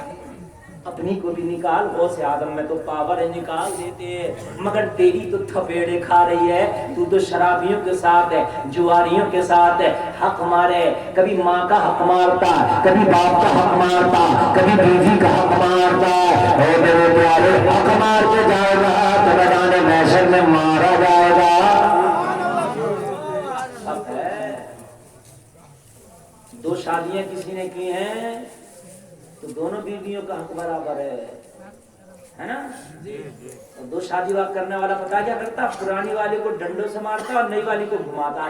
Speaker 1: اپنی کو بھی نکال، غوث اعظم میں تو پاور ہے نکال دیتے ہیں، مگر تیری تو تھپیڑے کھا رہی ہے، تو تو شرابیوں کے ساتھ ہے، جواریوں کے ساتھ ہے، حق مارے، کبھی ماں کا حق مارتا، کبھی باپ کا حق مارتا، کبھی بیوی کا حق مارتا، اے میرے پیارے حق مار کے جائے گا تو میدان محشر میں مارا جائے گا۔ حق ہے، 2 شادیاں کسی نے کی ہیں تو دونوں بیویوں کا حق برابر ہے نا؟ اور 2 شادی واقع کرنے والا پتا کیا کرتا؟ پرانی والی کو ڈنڈوں سے مارتا اور نئی والی کو گھماتا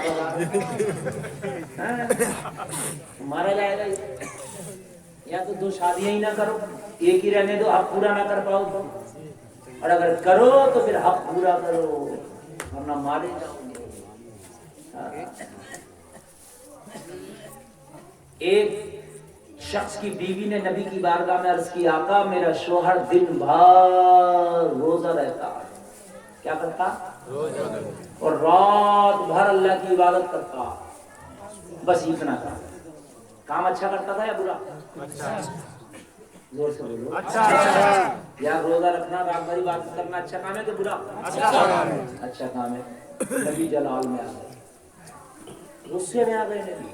Speaker 1: مارا جائے گا۔ یا تو 2 شادیاں ہی نہ کرو، ایک ہی رہنے دو، حق پورا نہ کر پاؤ تو، اور اگر کرو تو پھر حق پورا کرو ورنہ مارے جاؤ گے۔ ایک شخص کی بیوی نے نبی کی بارگاہ میں عرض کی، آقا میرا شوہر دن بھر روزہ رہتا، کیا کرتا؟ اور رات بھر اللہ کی عبادت کرتا، بس اتنا تھا۔ کام اچھا کرتا تھا یا برا؟ زور سے بولو۔ یا روزہ رکھنا، رات بھر عبادت کرنا اچھا کام ہے کہ برا؟ اچھا کام ہے۔ نبی جلال میں آ گئے، غصے میں آ گئے نبی،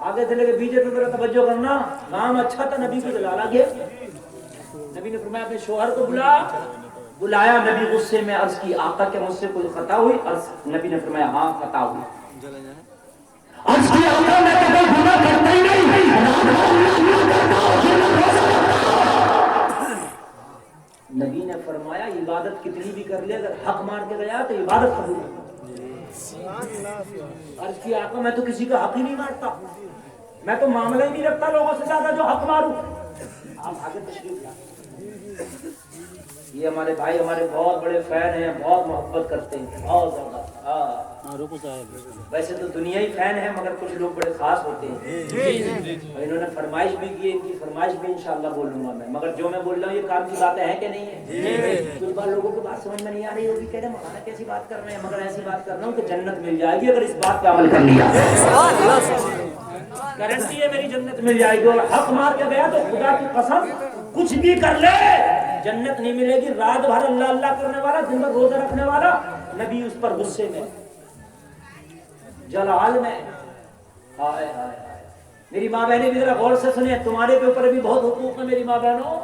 Speaker 1: آگے سے لے کے پیچھے تو ذرا توجہ کرنا، کام اچھا تھا، نبی کو جلال آ گیا۔ نبی نے فرمایا اپنے شوہر کو بلایا، نبی غصے میں عرض کی، آقا کہ مجھ سے کوئی خطا ہوئی؟ نبی نے فرمایا ہاں خطا ہوئی۔
Speaker 2: عرض کی آقا میں تو کوئی گناہ کرتا ہی نہیں،
Speaker 1: نبی نے فرمایا عبادت کتنی بھی کر لے، اگر حق مار کے گیا تو عبادت قبول نہیں۔ عرض کی آقا میں تو کسی کا حق ہی نہیں مارتا، میں تو معاملہ ہی نہیں رکھتا لوگوں سے زیادہ جو حق ماروں۔ آپ آگے تشریف لائیں۔ یہ ہمارے بھائی ہمارے بہت بڑے فین ہیں، بہت محبت کرتے ہیں، بہت زیادہ۔ ویسے تو دنیا ہی فین ہے مگر کچھ لوگ بڑے خاص ہوتے ہیں۔ انہوں نے فرمائش بھی کی، ان کی فرمائش بھی انشاءاللہ بولوں گا میں، مگر جو میں بول رہا ہوں یہ کام کی باتیں ہیں کہ نہیں ہے؟ کچھ بار لوگوں کو بات سمجھ میں نہیں آ رہی ہوگی، کہہ رہے مولانا کیسی بات کر رہے ہیں، مگر ایسی بات کر رہا ہوں کہ جنت مل جائے گی اگر اس بات پہ عمل کر لیا۔ گارنٹی ہے میری جنت مل جائے گی، اور حق مار کے گیا تو خدا کی قسم کچھ بھی کر لے جنت نہیں ملے گی. رات بھر اللہ اللہ کرنے والا, دن بھر روزہ رکھنے والا, نبی اس پر غصے میں, جلال میں. ہائے ہائے ہائے. میری ماں بہنیں بھی ذرا غور سے سنیں, تمہارے کے اوپر بھی بہت حقوق ہیں میری ماں بہنوں.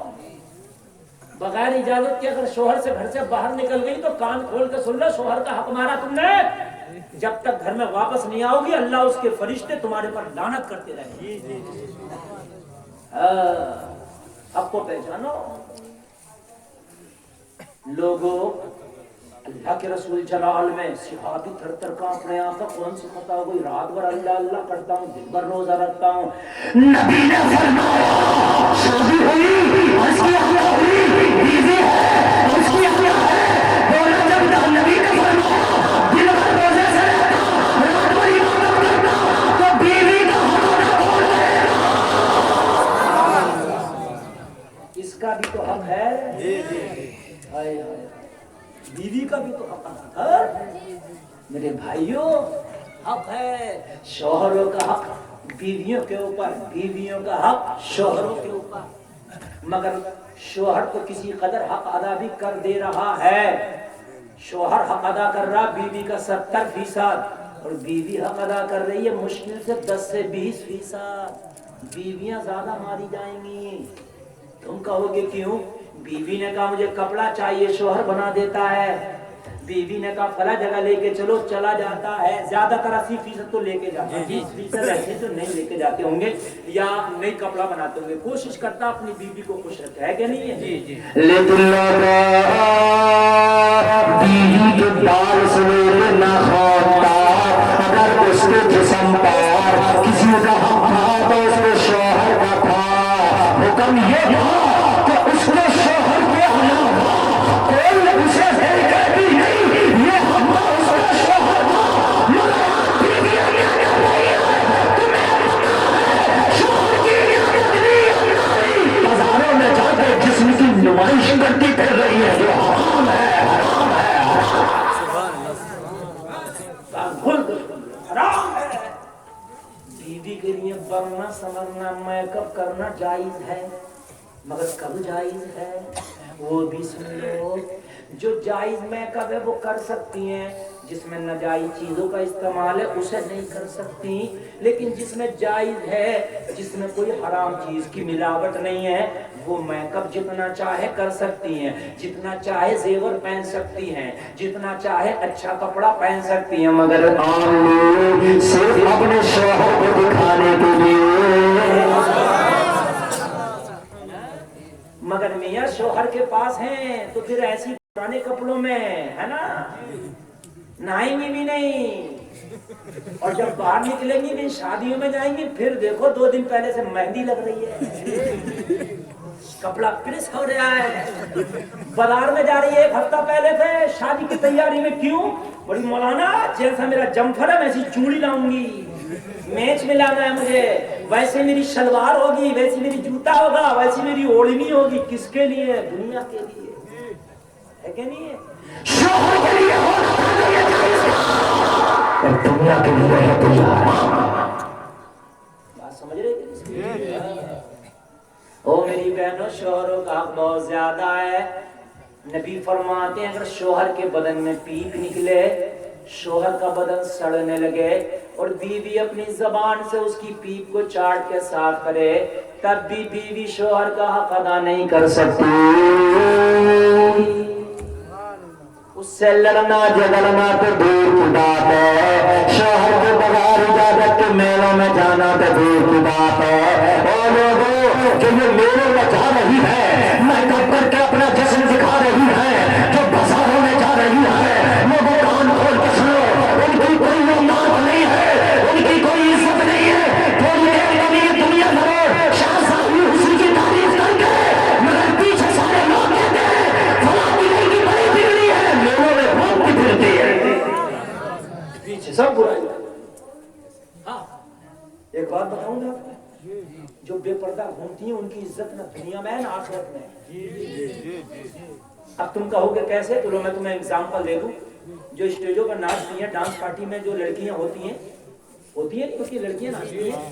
Speaker 1: بغیر اجازت کے اگر شوہر سے گھر سے باہر نکل گئی تو کان کھول کے سن لو, شوہر کا حق مارا تم نے. جب تک گھر میں واپس نہیں آؤ گی اللہ اس کے فرشتے تمہارے پر لعنت کرتے رہیں گے. حق کو پہچانو لوگوں. اللہ کے رسول جلال میں صحابی تھر تھر کانپنے آقا کون سی خطا ہو گئی, رات بھر اللہ اللہ کرتا ہوں, دن بھر روزہ رکھتا ہوں.
Speaker 2: نبی نے فرمایا شادی ہوئی, اس کی حیا ہوئی, بیوی ہے, اس کی حیا ہے. بولا جب نبی نے فرمایا دن بھر روزے سے رہتا, رات بھر عبادت کرتا, تو بیوی کا حق کون ہے؟
Speaker 1: اس کا بھی تو حق ہے. ہائے ہائے, بیوی کا بھی تو حق ہے میرے بھائیوں. حق ہے شوہروں کا حق بیویوں کے اوپر, بیویوں کا حق شوہروں کے اوپر. مگر شوہر تو کسی قدر حق ادا بھی کر دے رہا ہے. شوہر حق ادا کر رہا بیوی کا 70%, اور بیوی حق ادا کر رہی ہے مشکل سے 10 سے 20%. بیویاں زیادہ ماری جائیں گی. تم کہو گے کیوں؟ بیوی نے کہا مجھے کپڑا چاہیے, شوہر بنا دیتا ہے. بیوی نے کہا فلاں جگہ لے کے چلو, چلا جاتا ہے. زیادہ تر 80% تو لے کے جاتا ہے, 20% ایسے تو نہیں لے کے جاتے ہوں گے یا نہیں کپڑا بناتے ہوں گے. کوشش کرتا اپنی بیوی کو خوش رکھے, ہے کہ نہیں ہے؟ جی جی.
Speaker 2: لیکن بیوی کے بال سے نہ کھوتا, اگر اس کے جسم پر کسی کا حق تھا تو اس کے شوہر کا تھا. حکم یہ تھا کہ اس نے شوہر کے علاوہ کوئی اسے دیکھے بھی نہیں, یہ حق اس کا شوہر تھا. مگر بیویاں کیا کر رہی ہے, تمہیں پتا ہے شوہر کی عزت نہیں, بازاروں میں جا کے جسم کی نمائش کرتی پھر رہی ہے, جو حرام ہے, حرام ہے,
Speaker 1: حرام ہے. بیوی کے لیے بننا سنورنا میک اپ کرنا جائز ہے, مگر کب جائز ہے وہ بھی سن لو. جو جائز میک اپ ہے وہ کر سکتی ہیں, جس میں ناجائز چیزوں کا استعمال ہے اسے نہیں کر سکتی. لیکن جس میں جائز ہے, جس میں کوئی حرام چیز کی ملاوٹ نہیں ہے, وہ میک اپ جتنا چاہے کر سکتی ہیں, جتنا چاہے زیور پہن سکتی ہیں, جتنا چاہے اچھا کپڑا پہن سکتی ہیں. مگر
Speaker 2: عام لوگ صرف اپنے شوہر کو دکھانے کے لیے,
Speaker 1: مگر میاں شوہر کے پاس ہیں تو پھر ایسی پرانے کپڑوں میں ہے نا, نہائیں گی بھی نہیں. اور جب باہر نکلیں گی بھی شادیوں میں جائیں گی, پھر دیکھو 2 دن پہلے سے مہندی لگ رہی ہے, کپڑا پریس ہو رہا ہے, بازار میں جا رہی ہے 1 ہفتہ پہلے سے شادی کی تیاری میں. کیوں؟ بڑی مولانا جیسا میرا جمفر ہے ویسی چوڑی لاؤں گی, میچ میں لانا ہے مجھے, ویسے میری شلوار ہوگی, ویسی میری جوتا ہوگا, ویسی میری اوڑھنی ہوگی. کس کے لیے؟ دنیا کے لیے, ہے کہ نہیں ہے؟
Speaker 2: شوہر کے لیے ہونا اور دنیا کے لیے ہے تو یہ حرام.
Speaker 1: بات سمجھ رہے ہیں؟ او میری بہنوں, شوہروں کا حق بہت زیادہ ہے. نبی فرماتے ہیں اگر شوہر کے بدن میں پیپ نکلے, شوہر کا بدن سڑنے لگے اور بیوی اپنی زبان سے اس کی پیپ کو چاٹ کے صاف کرے, تب بھی بیوی شوہر کا حق ادا نہیں کر سکتی. اس سے لڑنا جھگڑنا تو دور کی بات ہے, شوہر کے بغیر اجازت کے میلوں میں جانا تو دور کی بات ہے. اور لوگوں جو یہ میلوں میں جا رہی ہے, میک اپ کر کے اپنا جسم دکھا رہی ہے, جو بازاروں میں جا رہی ہے, لوگوں کان کھول کے سنو, ان کی کوئی اوقات نہیں ہے, ان کی کوئی عزت نہیں ہے. تھوڑی دیر کے لیے دنیا بھر شاہ صاحب حسن کی تعریف کر کے, مگر پیچھے سارے لوگ کہتے ہیں فلاں کی بڑی بگڑی ہے, میلوں میں گھومتی پھرتی ہے, پیچھے سب برائی. ہاں ایک بات بتاؤں گا, جو بے پردہ گھومتی ہیں ان کی عزت نہ دنیا میں نہ آخرت میں. اب تم کہو گے کیسے؟ چلو میں تمہیں ایگزامپل دے دوں. جو اسٹیجوں پر ناچتی ہیں, ڈانس پارٹی میں جو لڑکیاں ہوتی ہیں نہیں ہوتی, لڑکیاں ناچتی ہیں,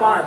Speaker 1: 5।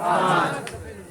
Speaker 1: 5।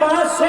Speaker 1: 500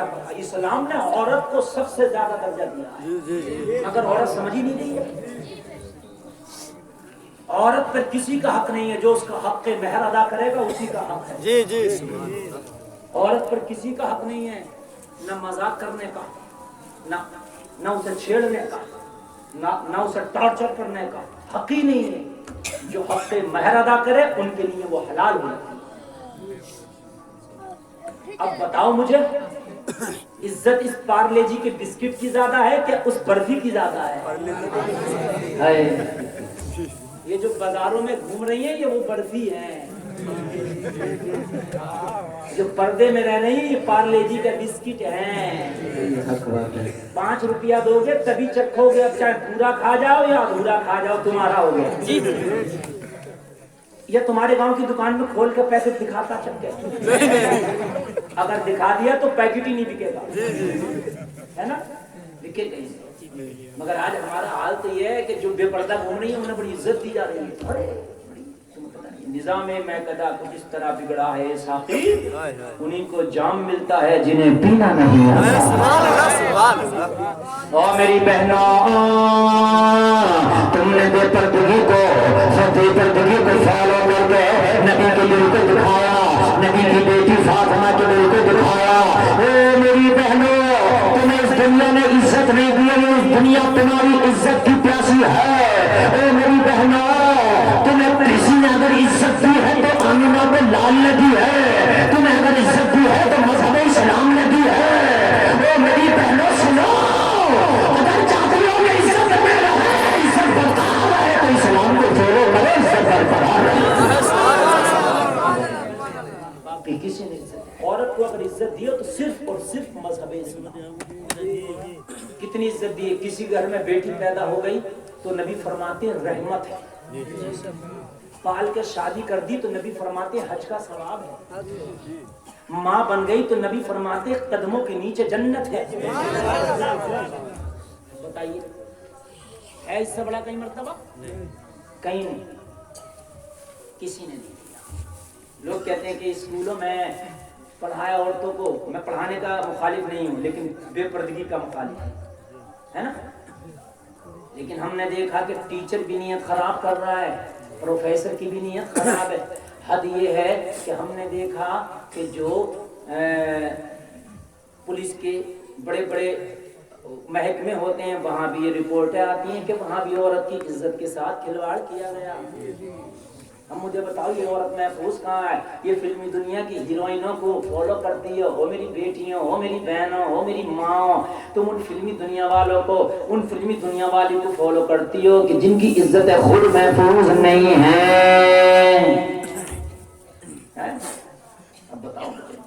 Speaker 1: کیا پتا، اسلام نے عورت کو سب سے زیادہ درجہ دیا ہے، مگر عورت سمجھ ہی نہیں رہی ہے۔ عورت پر کسی کا حق نہیں ہے، جو اس کا حق مہر ادا کرے گا اسی کا حق ہے۔
Speaker 3: جی جی
Speaker 1: عورت پر کسی کا حق نہیں ہے، نہ مذاق کرنے کا، نہ اسے چھیڑنے کا، نہ اسے ٹارچر کرنے کا، حق ہی نہیں ہے۔ جو حق مہر ادا کرے ان کے لیے وہ حلال ہو جاتی ہے۔ اب بتاؤ مجھے، عزت اس پارلے جی کے بسکٹ کی زیادہ ہے کہ اس برفی کی زیادہ ہے؟ یہ جو بازاروں میں گھوم رہی ہیں یہ وہ برفی ہیں، جو پردے میں رہ رہی ہیں یہ پارلے جی کا بسکٹ ہیں۔ 5 روپیہ دو گے تبھی چکھو گے، اب چاہے پورا کھا جاؤ یا ادھورا کھا جاؤ تمہارا ہو گیا۔ یہ تمہارے گاؤں کی دکان میں کھول کے پیسے دکھاتا چک کے، اگر دکھا دیا تو پیکٹ ہی نہیں بکے گا، ہے نا، بکے گا۔ مگر آج ہمارا حال تو یہ ہے کہ جو بے پردہ گھوم رہی ہیں انہیں بڑی عزت دی جا رہی ہے۔ ارے تمہیں پتہ نہیں نظام میں قدا کچھ اس طرح بگڑا ہے ساقی، انہیں کو جام ملتا ہے جنہیں پینا نہیں آتا۔ اور میری بہنوں، تم نے بے پردگی کو فالو کر کے نبی کے دل کو دکھایا، نبی کی بیٹی فاطمہ کے دل کو دکھایا۔ اے میری بہنوں، تمہیں اس دنیا نے عزت نہیں دی، اس دنیا تمہاری عزت کی پیاسی ہے۔ اے میری بہنوں، تمہیں کسی نے اگر عزت دی ہے تو آمینہ کو لال نے دی ہے، تمہیں اگر عزت دی ہے تو مذہب اسلام نے دی ہے۔ اے میری بہنوں سنو، اگر چاہتے ہو کہ عزت میں رہے، عزت برقرار رہے تو اسلام کو چھوڑو، کرو عزت برقرار رہے۔ باقی کسی نے عورت کو اگر عزت دی ہو تو صرف اور صرف مذہب اسلام۔ کتنی عزت دی ہے، کسی گھر میں بیٹی پیدا ہو گئی تو نبی فرماتے ہیں رحمت ہے، پال کے شادی کر دی تو نبی فرماتے ہیں حج کا ثواب ہے، ماں بن گئی تو نبی فرماتے ہیں قدموں کے نیچے جنت ہے۔ بتائیے ہے اس سے بڑا کہیں مرتبہ؟ کہیں نہیں، کسی نے نہیں دیا۔ لوگ کہتے ہیں کہ اسکولوں میں پڑھایا عورتوں کو، میں پڑھانے کا مخالف نہیں ہوں لیکن بے پردگی کا مخالف ہے نا، لیکن ہم نے دیکھا کہ ٹیچر بھی نیت خراب کر رہا ہے، پروفیسر کی بھی نیت خراب ہے۔ حد یہ ہے کہ ہم نے دیکھا کہ جو پولیس کے بڑے بڑے محکمے ہوتے ہیں وہاں بھی یہ رپورٹیں آتی ہیں کہ وہاں بھی عورت کی عزت کے ساتھ کھلواڑ کیا گیا۔ ہم مجھے بتاؤ یہ عورت محفوظ کہاں ہے؟ یہ فلمی دنیا کی ہیروئنوں کو فالو کرتی ہو میری بیٹیوں، ہو میری بہنوں، ہو میری ماں، تم ان فلمی دنیا والوں کو، ان فلمی دنیا والی کو فالو کرتی ہو کہ جن کی عزت خود محفوظ نہیں ہے۔ اب بتاؤ مجھے،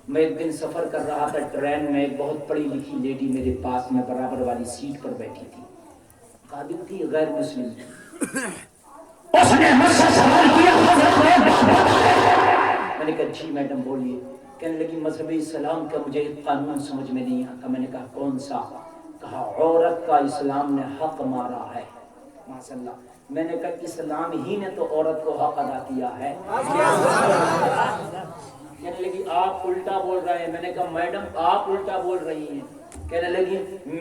Speaker 1: میں ایک دن سفر کر رہا تھا ٹرین میں، ایک بہت پڑھی لکھی لیڈی میرے پاس میں برابر والی سیٹ پر بیٹھی تھی، قابل تھی، غیر مسلم تھی۔ اس نے مجھ سے سوال کیا، میں نے کہا جی میڈم بولیے۔ کہنے لگی مذہب اسلام کا مجھے ایک قانون سمجھ میں نہیں آتا۔ میں نے کہا کون سا؟ کہا عورت کا اسلام نے حق مارا ہے۔ ماشاء اللہ۔ میں نے کہا اسلام ہی نے تو عورت کو حق ادا کیا ہے۔ کہنے لگی آپ الٹا بول رہے ہیں۔ میں نے کہا میڈم آپ الٹا بول رہی ہیں۔ کہنے لگی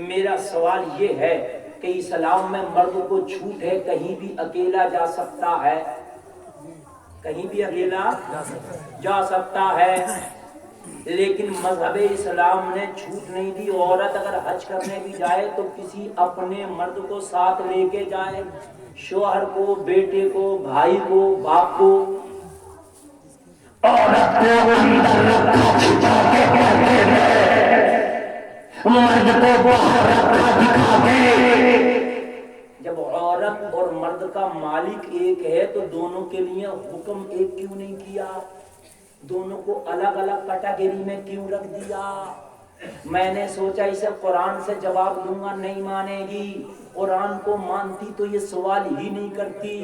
Speaker 1: میرا سوال یہ ہے کہ اسلام میں مرد کو چھوٹ ہے کہیں بھی اکیلا جا سکتا ہے، کہیں بھی اکیلا جا سکتا ہے، لیکن مذہب اسلام نے چھوٹ نہیں دی، عورت اگر حج کرنے بھی جائے تو کسی اپنے مرد کو ساتھ لے کے جائے، شوہر کو، بیٹے کو، بھائی کو، باپ کو۔ عورت کو اندر رکھا چھپا کے پردے میں، مرد کو باہر رکھا دکھا کے۔ جب عورت اور مرد کا مالک ایک ہے تو دونوں کے لیے حکم ایک کیوں نہیں کیا؟ دونوں کو الگ الگ کیٹیگری میں کیوں رکھ دیا؟ میں نے سوچا اسے قرآن سے جواب دوں گا، نہیں مانے گی۔ قرآن کو مانتی تو یہ سوال ہی نہیں کرتی۔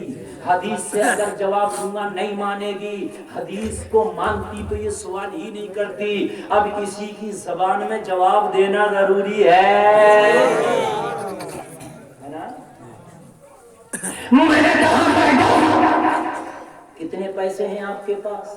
Speaker 1: حدیث سے اگر جواب دوں گا نہیں مانے گی، حدیث کو مانتی تو یہ سوال ہی نہیں کرتی۔ اب اسی کی زبان میں جواب دینا ضروری ہے نا؟ میں نے کہا کتنے پیسے ہیں آپ کے پاس؟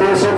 Speaker 2: 200,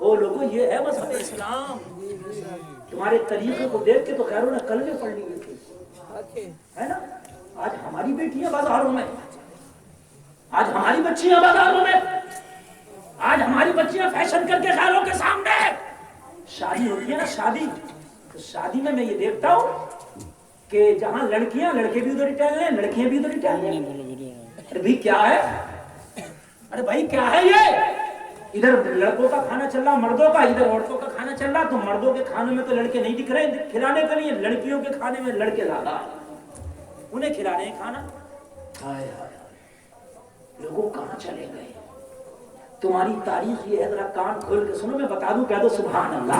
Speaker 1: وہ لوگوں یہ ہے مذہب اسلام. تمہارے طریقے کو دیکھ کے تو خیروں نے کلمے پڑھ لیے تھے ہے نا. آج ہماری بیٹیاں بازاروں میں, آج ہماری بچیاں بازاروں میں, آج ہماری بچیاں فیشن کر کے خیروں کے سامنے. شادی ہوتی ہے نا شادی, تو شادی میں یہ دیکھتا ہوں کہ جہاں لڑکیاں, لڑکے بھی ادھر ہی ٹہل رہے ہیں, لڑکیاں بھی ادھر ہی ٹہل رہی ہیں. ارے بھائی کیا ہے, ارے بھائی کیا ہے یہ؟ ادھر لڑکوں کا کھانا چل رہا مردوں کا, ادھر عورتوں کا کھانا چل رہا. تو مردوں کے کھانے میں تو لڑکے نہیں دکھ رہے کھلانے کے لیے, لڑکیوں کے کھانے میں لڑکے لاگا انہیں کھلا رہے ہیں کھانا. ہائے ہائے لوگوں کہاں چلے گئے؟ تمہاری تاریخ یہ ہے, ذرا کان کھول کے سنو, میں بتا دوں, کہہ دو سبحان اللہ.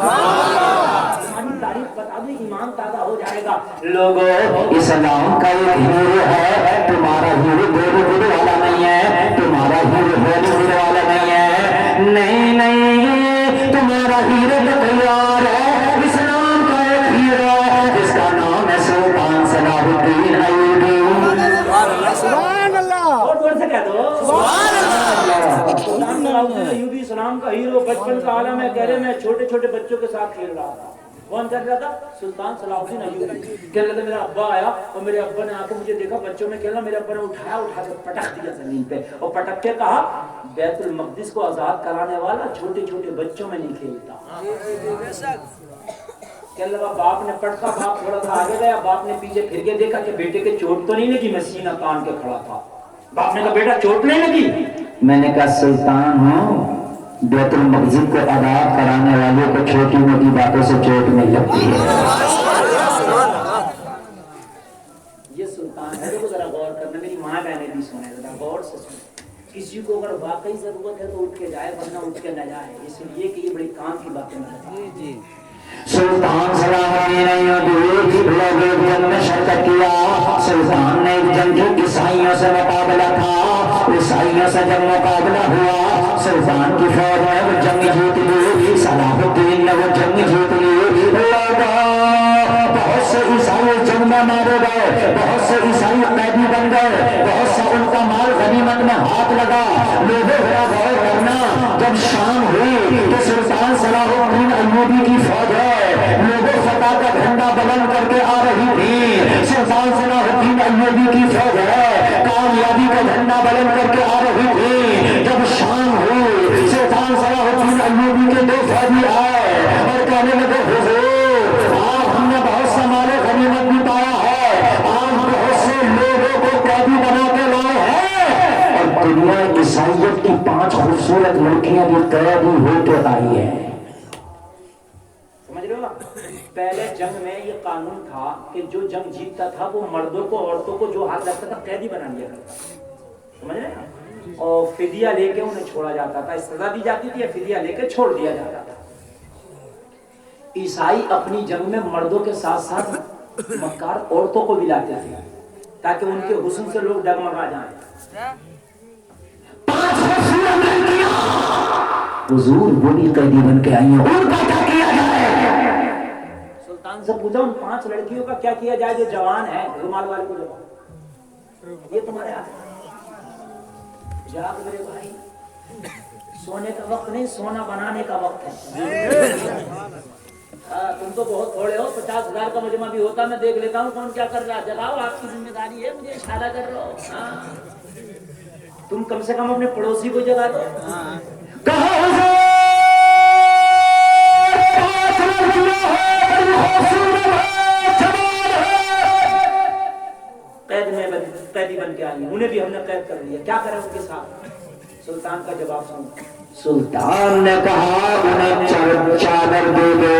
Speaker 1: تمہاری تاریخ بتا دوں, ایمان تازہ ہو جائے گا.
Speaker 2: لوگوں اسلام کا ایک ہیرو ہے, تمہارا ہیرو بولے بولے والا نہیں ہے, تمہارا ہیرو بولے بولے والا نہیں ہے. نہیں نہیں, تمہارا ہیرو تو تیار ہے, اسلام کا ایک ہیرو جس کا نام ہے سلطان صلاح الدین ایوبی.
Speaker 3: سبحان اللہ.
Speaker 1: اور زور سے کہہ دو سبحان اللہ. سلطان صلاح الدین ایوبی اسلام کا ہیرو, بچپن کا عالم ہے. کہہ رہے میں چھوٹے چھوٹے بچوں کے ساتھ کھیل رہا تھا. کون کر رہا تھا؟ سلطان صلاح الدین ایوبی. کہنے لگا میرا ابا آیا اور میرے ابا نے آ کے مجھے دیکھا بچوں میں کھیلنا, میرے ابا نے اٹھایا, اٹھا کے پٹک دیا زمین پہ, اور پٹک کے کہا بیت المقدس کو آزاد کرانے والا چھوٹے چھوٹے بچوں میں نہیں کھیلتا. کہنے لگا باپ نے پٹکا, باپ تھوڑا سا آگے گیا, باپ نے پیچھے پھر کے دیکھا کہ بیٹے کے چوٹ تو نہیں لگی. میں سینہ تان کے کھڑا تھا. باپ نے کہا بیٹا چوٹ نہیں لگی؟
Speaker 2: میں نے کہا سلطان ہوں, بیت المقدس کو آزاد کرانے والوں کو چھوٹی موٹی باتوں سے چوٹ نہیں لگتی ہے.
Speaker 1: یہ سلطان ہے. دیکھو ذرا غور کرنا, میری ماں بہنیں بھی سنیں, ذرا غور سے سنیں. کسی کو اگر واقعی ضرورت ہے تو اٹھ کے جائے, ورنہ اٹھ کے نہ جائے, اس لیے کہ یہ بڑی کام کی باتیں ہیں.
Speaker 2: سلطان صلاح الدین ایوبی لوگ ایک جنگ میں شرکت کیا. سلطان نے ایک جنگ کی عیسائیوں سے مقابلہ تھا, عیسائیوں سے جب مقابلہ ہوا, سلطان کی فوج نے وہ جنگ جیت لی, صلاح الدین نے وہ جنگ جیت لی. بہت سے عیسائی جنگ میں مارے گئے, بہت سے عیسائی قیدی بن گئے, بہت سا ان کا مال غنیمت میں ہاتھ لگا. لوگوں ذرا غور کرنا, جب شام ہوئی تو سلطان صلاح الدین ایوبی کی فوج لوگوں فتح کا جھنڈا بلند کر کے آ رہی تھی. سلطان صلاح الدین ایوبی کی فوج ہے کامیابی کا جھنڈا بلند کر کے آ رہی تھی. جب شام ہوئی, سلطان صلاح الدین ایوبی کے دو فوجی آئے اور کہنے لگے حضور, آج ہم نے بہت سا مال غنیمت بھی پایا ہے, آج بہت سے لوگوں کو قیدی بنا کے لائے ہیں, اور دنیا عیسائیت کی 5 خوبصورت لڑکیاں بھی قیدی ہو کے آئی ہیں.
Speaker 1: پہلے جنگ میں یہ قانون تھا کہ جو جنگ جیتتا تھا وہ مردوں کو, عورتوں کو جو ہاتھ لگتا تھا قیدی بنا لیا کرتا, سمجھ رہے ہیں, اور فدیہ لے کے انہیں چھوڑا جاتا تھا. سزا دی جاتی تھی یا فدیہ لے کے چھوڑ دیا جاتا تھا. عیسائی اپنی جنگ میں مردوں کے ساتھ ساتھ مکار عورتوں کو بھی لاتے تھے تاکہ ان کے حسن سے لوگ ڈگمگا جائیں.
Speaker 2: حضور وہ بھی قیدی بن کے آئی ہیں, ان کا کیا کیا جائے؟
Speaker 1: سلطان سے پوچھا ان 5 لڑکیوں کا کیا کیا جائے جو جوان ہیں, رومال والے کو جوان, یہ تمہارے ہاتھ ہے. جاگ میرے بھائی, سونے کا وقت نہیں, سونا بنانے کا وقت ہے. تم تو بہت تھوڑے ہو, 50,000 کا مجمع بھی ہوتا میں دیکھ لیتا ہوں کون کیا کر رہا ہے. جگاؤ, آپ کی ذمہ داری ہے, مجھے اشارہ کر رہا ہو. تم کم سے کم اپنے پڑوسی کو جگا دو. قیدی بن کے آئی, انہیں بھی ہم نے قید کر لیا, کیا کریں ان کے ساتھ؟ سلطان کا جواب سنو.
Speaker 2: سلطان نے کہا انہیں چادر دے دو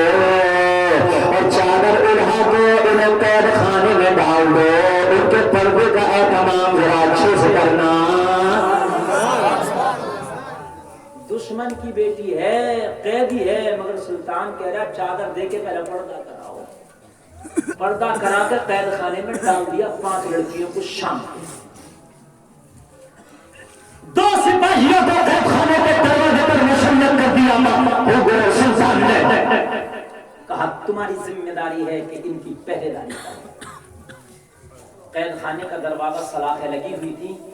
Speaker 2: اور چادر اڑا دو, انہیں قید خانے میں ڈال دو, ان کے پردے کا اہتمام ذرا اچھے سے کرنا.
Speaker 1: دشمن کی بیٹی ہے, قیدی ہے, مگر سلطان کہہ رہا چادر دے کے پہلے پردہ کراؤ. پردہ کرا کر قید خانے میں ڈال دیا 5 لڑکیوں کو. شام
Speaker 2: 2 سپاہیوں کو قید خانے کے دروازے پر مشنت کر دیا. سلطان نے
Speaker 1: کہا تمہاری ذمہ داری ہے کہ ان کی پہرے داری کرو. قید خانے کا دروازہ سلاخیں لگی ہوئی تھی,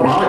Speaker 2: 5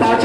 Speaker 2: 5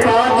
Speaker 2: 5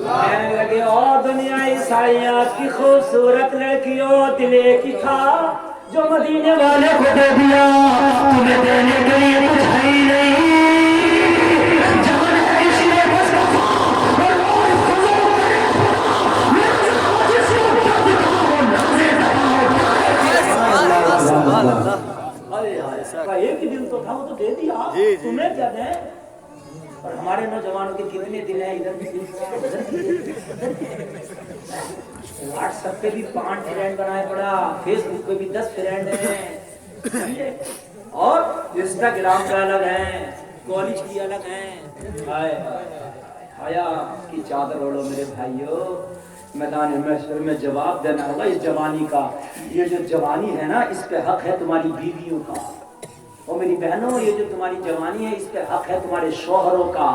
Speaker 1: کہنے لگے اور دنیا عیسائیت کی خوبصورت لڑکیوں دل ایک ہی تھا جو مدینے والے کو دے دیا تمہیں دینے کے لیے کچھ ہے ہی نہیں جان ہے اس لیے بس ایک ہی دل تو تھا وہ تو دے دیا تمہیں کیا دیں اور ہمارے نوجوانوں کے کتنے دل ہیں ادھر بھی واٹس ایپ پہ بھی 5 فرینڈ بنائے پڑا فیس بک پہ بھی 10 فرینڈ ہیں اور انسٹاگرام پہ الگ ہیں کالج کی الگ ہیں حیا کی چادر اوڑھو میرے بھائیو میدان محشر میں جواب دینا ہوگا اس جوانی کا یہ جو جوانی ہے نا اس پہ حق ہے تمہاری بیویوں کا اور میری بہنوں یہ جو تمہاری جوانی ہے اس پہ حق ہے تمہارے شوہروں کا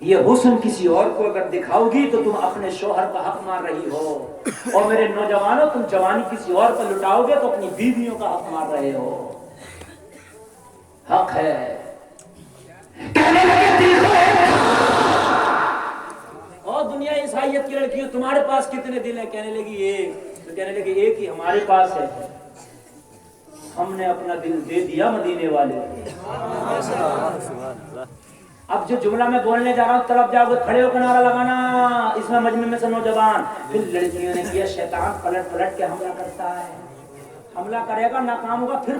Speaker 1: یہ حسن کسی اور کو اگر دکھاؤ گی تو تم اپنے شوہر کا حق مار رہی ہو اور میرے نوجوانوں تم جوانی کسی اور پر لٹاؤ گے تو اپنی بیویوں کا حق مار رہے ہو حق ہے اور دنیا عیسائیت کی لڑکیوں تمہارے پاس کتنے دل ہیں کہنے لگی ایک تو کہنے لگے ایک ہی ہمارے پاس ہے ہم نے اپنا دل دے دیا مدینے والے اب جو جملہ میں بولنے جا رہا ہوں طرف جاؤ کھڑے ہو کر نعرہ لگانا اس میں مجمع میں سے نوجوان پھر لڑکیوں نے کیا شیطان پلٹ پلٹ کے حملہ کرتا ہے حملہ کرے گا ناکام ہوگا پھر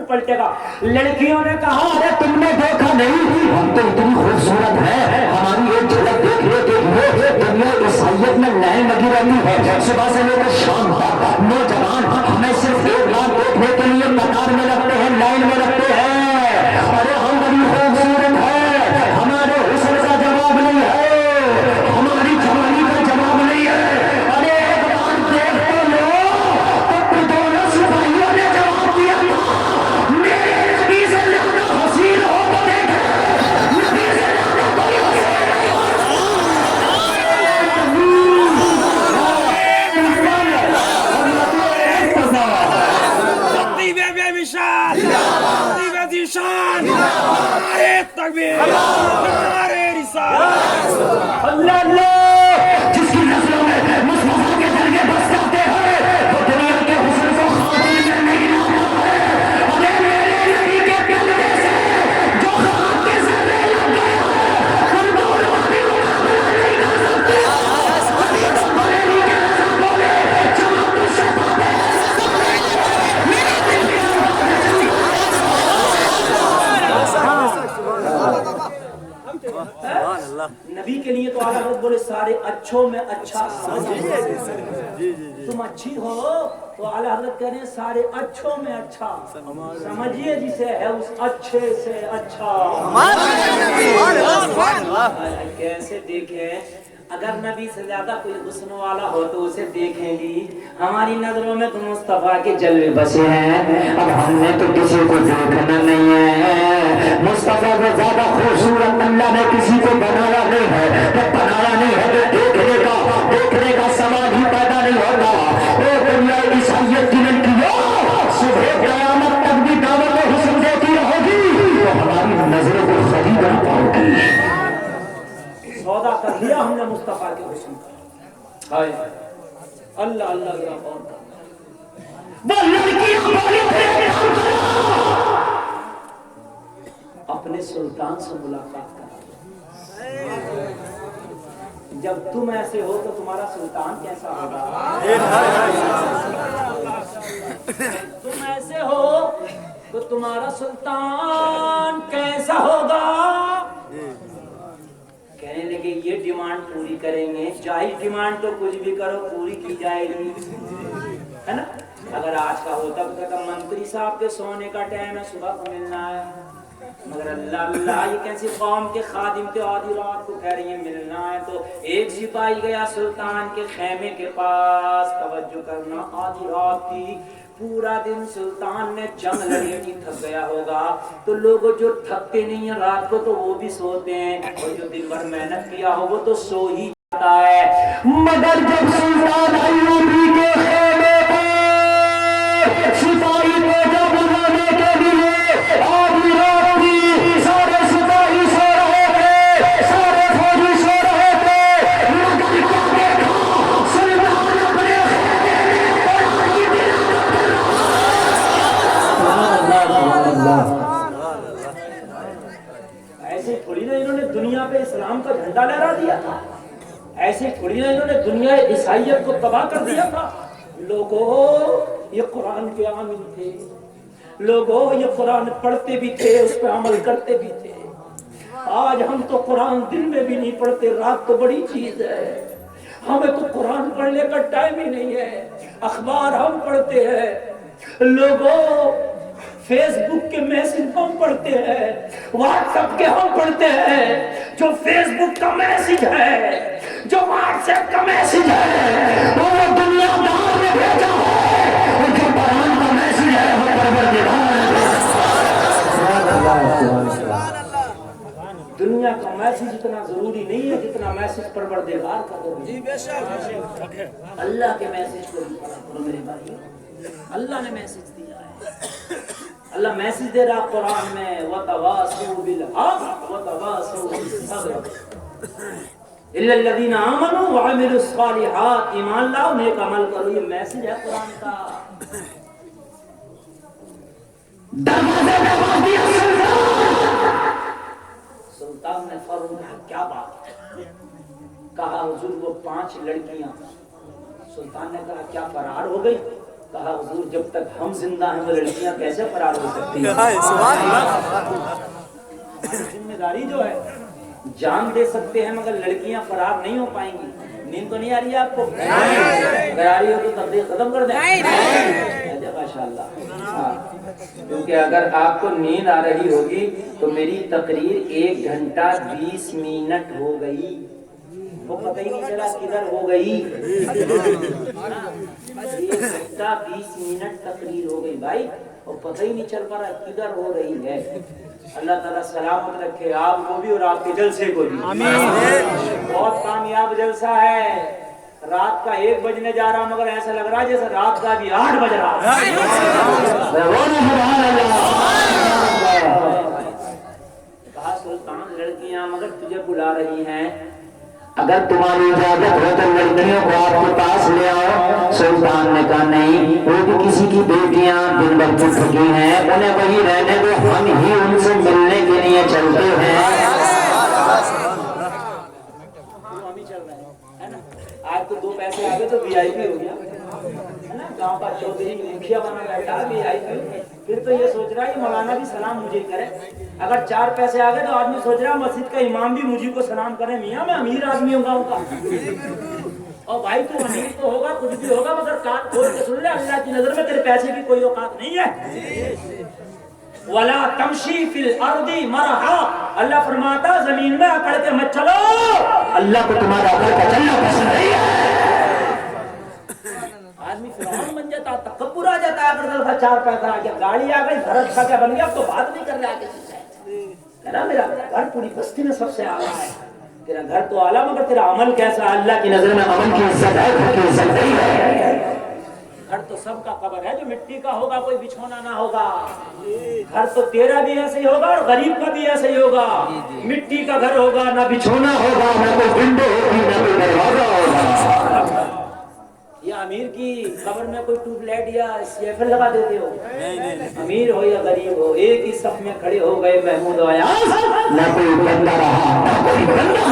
Speaker 1: پلٹے گا لڑکیوں نے کہا ارے تم نے دیکھا نہیں ہم تو اتنی خوبصورت ہے ہماری ایک جھلک دیکھنے کے لیے دنیا عیسائیت میں لائن لگی رہتی ہے صبح سے لے کر شام تک نوجوان ہمیں صرف ایک لاکھ دیکھنے کے لیے قطار میں لگتے ہیں لائن میں لگتے ہیں ارے ہم بڑی خوبصورت ہے ہمارے حسن کا جواب نہیں ہے ہماری جوانی کا جواب نہیں ہے ارے ایک بار دیکھ تو لو دونوں سپاہیوں نے جواب دیا میرے نبی سے زیادہ حسین ہو تو دیکھے نبی سے زیادہ کوئی اللہ اللہ جس کی نسلوں میں مصطفیٰ کے جلوے بس کرتے ہیں وہ دنیا کے حسن کو خاطر میں نہیں لاتا ہے ارے میرے نبی کے جلوے سے جو خواب کے ذرے لگ گیا ہم دونوں بھی مقابلہ نہیں کر سکتے ہمارے لیے ایسا بولے جب تو شفاعت نبی کے لیے تو اعلیٰ حضرت بولے سارے اچھوں میں اچھا تم اچھی ہو تو اعلیٰ حضرت کہہ رہے ہیں سارے اچھوں میں اچھا سمجھیے جسے ہے اس اچھے سے اچھا کیسے دیکھیں اگر نبی سے زیادہ کوئی حسن والا ہو تو اسے دیکھیں گی ہماری نظروں میں تو مصطفیٰ کے جلوے بسے ہیں اب ہم نے تو کسی کو دیکھنا نہیں ہے مصطفیٰ سے زیادہ خوبصورت اللہ نے کسی کو بنایا نہیں ہے تو بنایا نہیں ہے تو دیکھنے کا سوال ہی پیدا نہیں ہوتا اے دنیا عیسائیت کی لڑکیوں صبح قیامت تک بھی دعوت حسن دیتی رہو گی تو ہماری نظروں کو خرید نہ پاؤ گی سودا کر لیا ہم نے مصطفیٰ کے حسن کا ہائے اللہ اللہ ذرا غور کرنا وہ لڑکی اپنے سلطان سے ملاقات کرنا جب تم ایسے ہو تو تمہارا سلطان کیسا ہوگا تم ایسے ہو تو تمہارا سلطان کیسا ہوگا کہنے لگے یہ ڈیمانڈ پوری کریں گے جائز ڈیمانڈ تو کچھ بھی کرو پوری کی جائے گی ہے نا اگر آج کا ہوتا تو منتری صاحب کے سونے کا ٹائم ہے صبح کو ملنا ہے مگر اللہ اللہ یہ کیسی قوم کے خادم کے آدھی رات کو کہہ رہی ہیں ملنا ہے تو ایک سپاہی گیا سلطان کے خیمے کے پاس توجہ کرنا آدھی رات کی پورا دن سلطان نے جنگ لڑی کی تھک گیا ہوگا تو لوگ جو تھکتے نہیں ہیں رات کو تو وہ بھی سوتے ہیں اور جو دن بھر محنت کیا ہو وہ تو سو ہی جاتا ہے مگر جب سلطان ایوبی کے خیمے پر سپاہی کو جب بلانے کے لیے آدھی رات کی سارے سپاہی سو رہے تھے نے دنیا پہ اسلام کا جھنڈا لہرا دیا تھا، ایسی کڑیاں انہوں نے دنیا عیسائیت کو تباہ کر دیا تھا۔ لوگوں یہ قرآن کے عامل تھے، لوگوں یہ قرآن پڑھتے بھی تھے، اس پہ عمل کرتے بھی تھے۔ آج ہم تو قرآن دن میں بھی نہیں پڑھتے، رات تو بڑی چیز ہے، ہمیں تو قرآن پڑھنے کا ٹائم ہی نہیں ہے، اخبار ہم پڑھتے ہیں۔ لوگوں فیس بک کے میسج ہم پڑھتے ہیں، واٹس ایپ کے ہم پڑھتے ہیں۔ جو فیس بک کا میسج ہے، جو واٹس ایپ کا میسج ہے، وہ دنیا دار نے بھیجا ہے، اور جو قرآن کا میسج ہے وہ پروردگار نے دنیا کا میسج اتنا ضروری نہیں ہے جتنا میسج پروردگار کا ہے۔ اللہ کے میسج کو پڑھو میرے بھائی، اللہ نے میسج دیا ہے، اللہ میسج دے رہا قرآن میں، وَتَوَاصَوْا بِالْحَقِّ وَتَوَاصَوْا بِالصَّبْرِ إِلَّا الَّذِينَ آمَنُوا وَعَمِلُوا الصَّالِحَاتِ، ایمان لاؤ نیک عمل کرو، یہ میسج ہے قرآن کا۔ سلطان نے فرمایا کیا بات ہے؟ کہا حضور وہ 5 لڑکیاں۔ سلطان نے کہا کیا فرار ہو گئی؟ کہا حضور جب تک ہم زندہ ہیں وہ لڑکیاں کیسے فرار ہو سکتی ہیں؟ ذمہ داری جو ہے جان دے سکتے ہیں مگر لڑکیاں فرار نہیں ہو پائیں گی۔ نیند تو نہیں آ رہی ہے آپ کو؟ اگر آ رہی ہو تو تبلیغ ختم کر دیں۔ ماشاءاللہ، کیونکہ اگر آپ کو نیند آ رہی ہوگی تو میری تقریر 1 گھنٹہ 20 منٹ ہو گئی، وہ پتہ ہی نہیں چلا کدھر ہو گئی۔ 1 گھنٹہ 20 منٹ تقریر ہو گئی بھائی، اور پتہ ہی نہیں چل پا رہا کدھر ہو رہی ہے۔ اللہ تعالیٰ سلامت رکھے آپ کو بھی اور آپ کے جلسے کو بھی۔ بہت کامیاب جلسہ ہے، رات کا 1 بجنے جا رہا مگر ایسا لگ رہا ہے جیسے رات کا بھی 8 بج رہا ہے۔ کہا سلطان لڑکیاں مگر تجھے بلا رہی ہیں،
Speaker 2: اگر تمہاری اجازت ہو تو لڑکیوں کو آپ کے پاس لے آؤ۔ سلطان نے کہا نہیں، وہ بھی کسی کی بیٹیاں دن بھر چک چکی ہیں، انہیں وہی رہنے دو، ہم ہی ان سے ملنے کے لیے چلتے ہیں۔
Speaker 1: آج تو 2 پیسے آگے تو وی آئی پی ہو گیا، گاؤں کا چودھری مکھیا بنا بیٹھا وی آئی پی، پھر تو یہ سوچ رہا ہے کہ مولانا بھی سلام مجھے کرے۔ اگر 4 پیسے آگے تو آدمی سوچ رہا ہے مسجد کا امام بھی مجھے کو سلام کرے، میاں میں امیر آدمی ہوں گاؤں کا۔ اور بھائی تو امیر تو ہوگا کچھ بھی ہوگا مگر کان کھول کے سن لے، اللہ کی نظر میں تیرے پیسے کی کوئی اوقات نہیں ہے۔ وَلَا تَمْشِي فِي الْأَرْضِ مَرَحًا، اللہ فرماتا زمین میں اکڑ کے مت چلو،
Speaker 2: اللہ کو تمہارا اکڑ کے چلنا پسند نہیں ہے۔
Speaker 1: آدمی فرعون بن جاتا، تکبر آ جاتا ہے، اگر دل 4 پیسہ آ گیا، گاڑی آ گئی، گھر اچھا کیا بن گیا، اب تو بات نہیں کر رہا کسی سے۔ کہہ رہا میرا گھر پوری بستی میں سب سے اعلیٰ ہے، تیرا گھر تو اعلیٰ مگر تیرا عمل کیسا ہے؟ اللہ کی نظر میں عمل کی عزت ہے، گھر کی عزت نہیں ہے۔ گھر تو سب کا قبر ہے، جو مٹی کا ہوگا کوئی بچھونا نہ ہوگا۔ گھر تو تیرا بھی ایسے ہی ہوگا اور غریب کا بھی ایسے ہی ہوگا، مٹی کا گھر ہوگا، نہ بچھونا ہوگا، نہ کوئی ونڈو ہوگی، نہ کوئی دروازہ ہوگا۔ یا امیر کی قبر میں کوئی ٹیوب لائٹ یا سیفر لگا دیتے ہو؟ امیر ہو یا غریب ہو ایک ہی صف میں کھڑے ہو گئے محمود و ایاز،
Speaker 2: نہ کوئی بندہ رہا نہ کوئی بندہ۔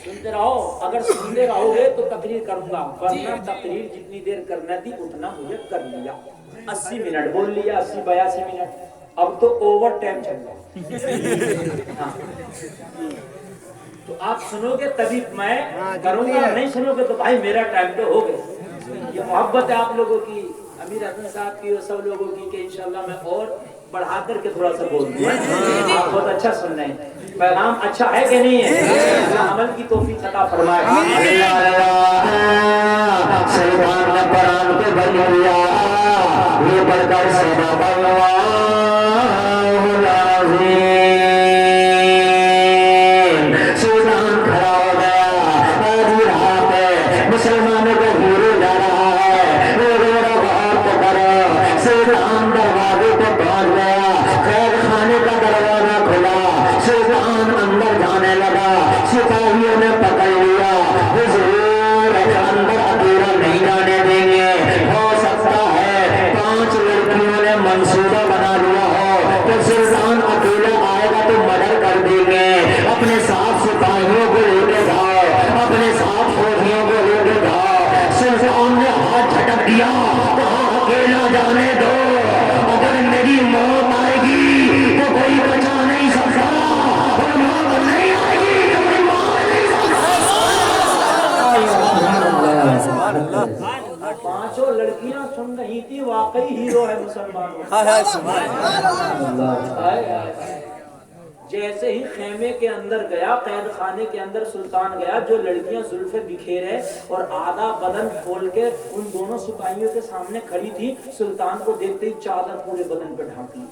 Speaker 1: سنتے رہو، اگر سنتے رہو گے تو تقریر کروں گا، ورنہ تقریر جتنی دیر کرنا تھی اتنا مجھے کر لیا۔ 80 منٹ بول لیا، 80-82 منٹ، اب تو اوور ٹائم چل رہا۔ تو آپ سنو گے تبھی میں کروں گا، نہیں سنو گے تو بھائی میرا ٹائم تو ہو گیا۔ یہ محبت ہے آپ لوگوں کی، امیر حسن صاحب کی اور سب لوگوں کی، کہ انشاءاللہ میں اور بڑھا کر کے تھوڑا سا بول دوں۔ آپ بہت اچھا سن رہے ہیں، پیغام اچھا ہے کہ نہیں ہے؟ اللہ عمل کی توفیق عطا فرمائے۔
Speaker 2: سلطان نے قرآن کو بن لیا، یہ پڑھ کر صدق اللہ العظیم۔ سلطان کھڑا ہو گیا، آدھی رات ہے، مسلمانوں کو گورو جا رہا ہے، وہ رو رہا بہت کرو۔ سلطان دروازے کو پہنچ گیا، قید خانے کا دروازہ کھلا، سلطان اندر جانے لگا، سپاہیوں نے پکڑ لیا، حضور اندر اکیلا نہیں جانے دیں گے، ہو سکتا ہے 5 لڑکیوں نے منصوبہ بنا لیا ہو، تو سلطان اکیلا آئے گا تو
Speaker 1: مسلمانوں
Speaker 3: ہائے ہائے سبحان
Speaker 1: جیسے ہی خیمے کے اندر گیا، قید خانے کے اندر سلطان گیا، جو لڑکیاں زلفیں بکھیرے اور آدھا بدن کھول کے ان دونوں سپاہیوں کے سامنے کھڑی تھی، سلطان کو دیکھتے ہی چادر پورے بدن پہ ڈھانپ لی۔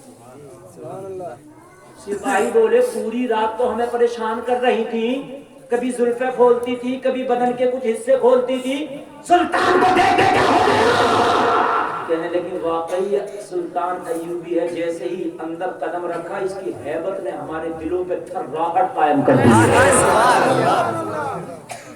Speaker 1: سپاہی بولے پوری رات تو ہمیں پریشان کر رہی تھی، کبھی زلفیں کھولتی تھی، کبھی بدن کے کچھ حصے کھولتی تھی، سلطان کو دیکھ کے کیا ہو گیا؟ کہنے لگی واقعی سلطان ایوبی ہے، جیسے ہی اندر قدم رکھا اس کی ہیبت نے ہمارے دلوں پہ تھراہٹ قائم کر دی۔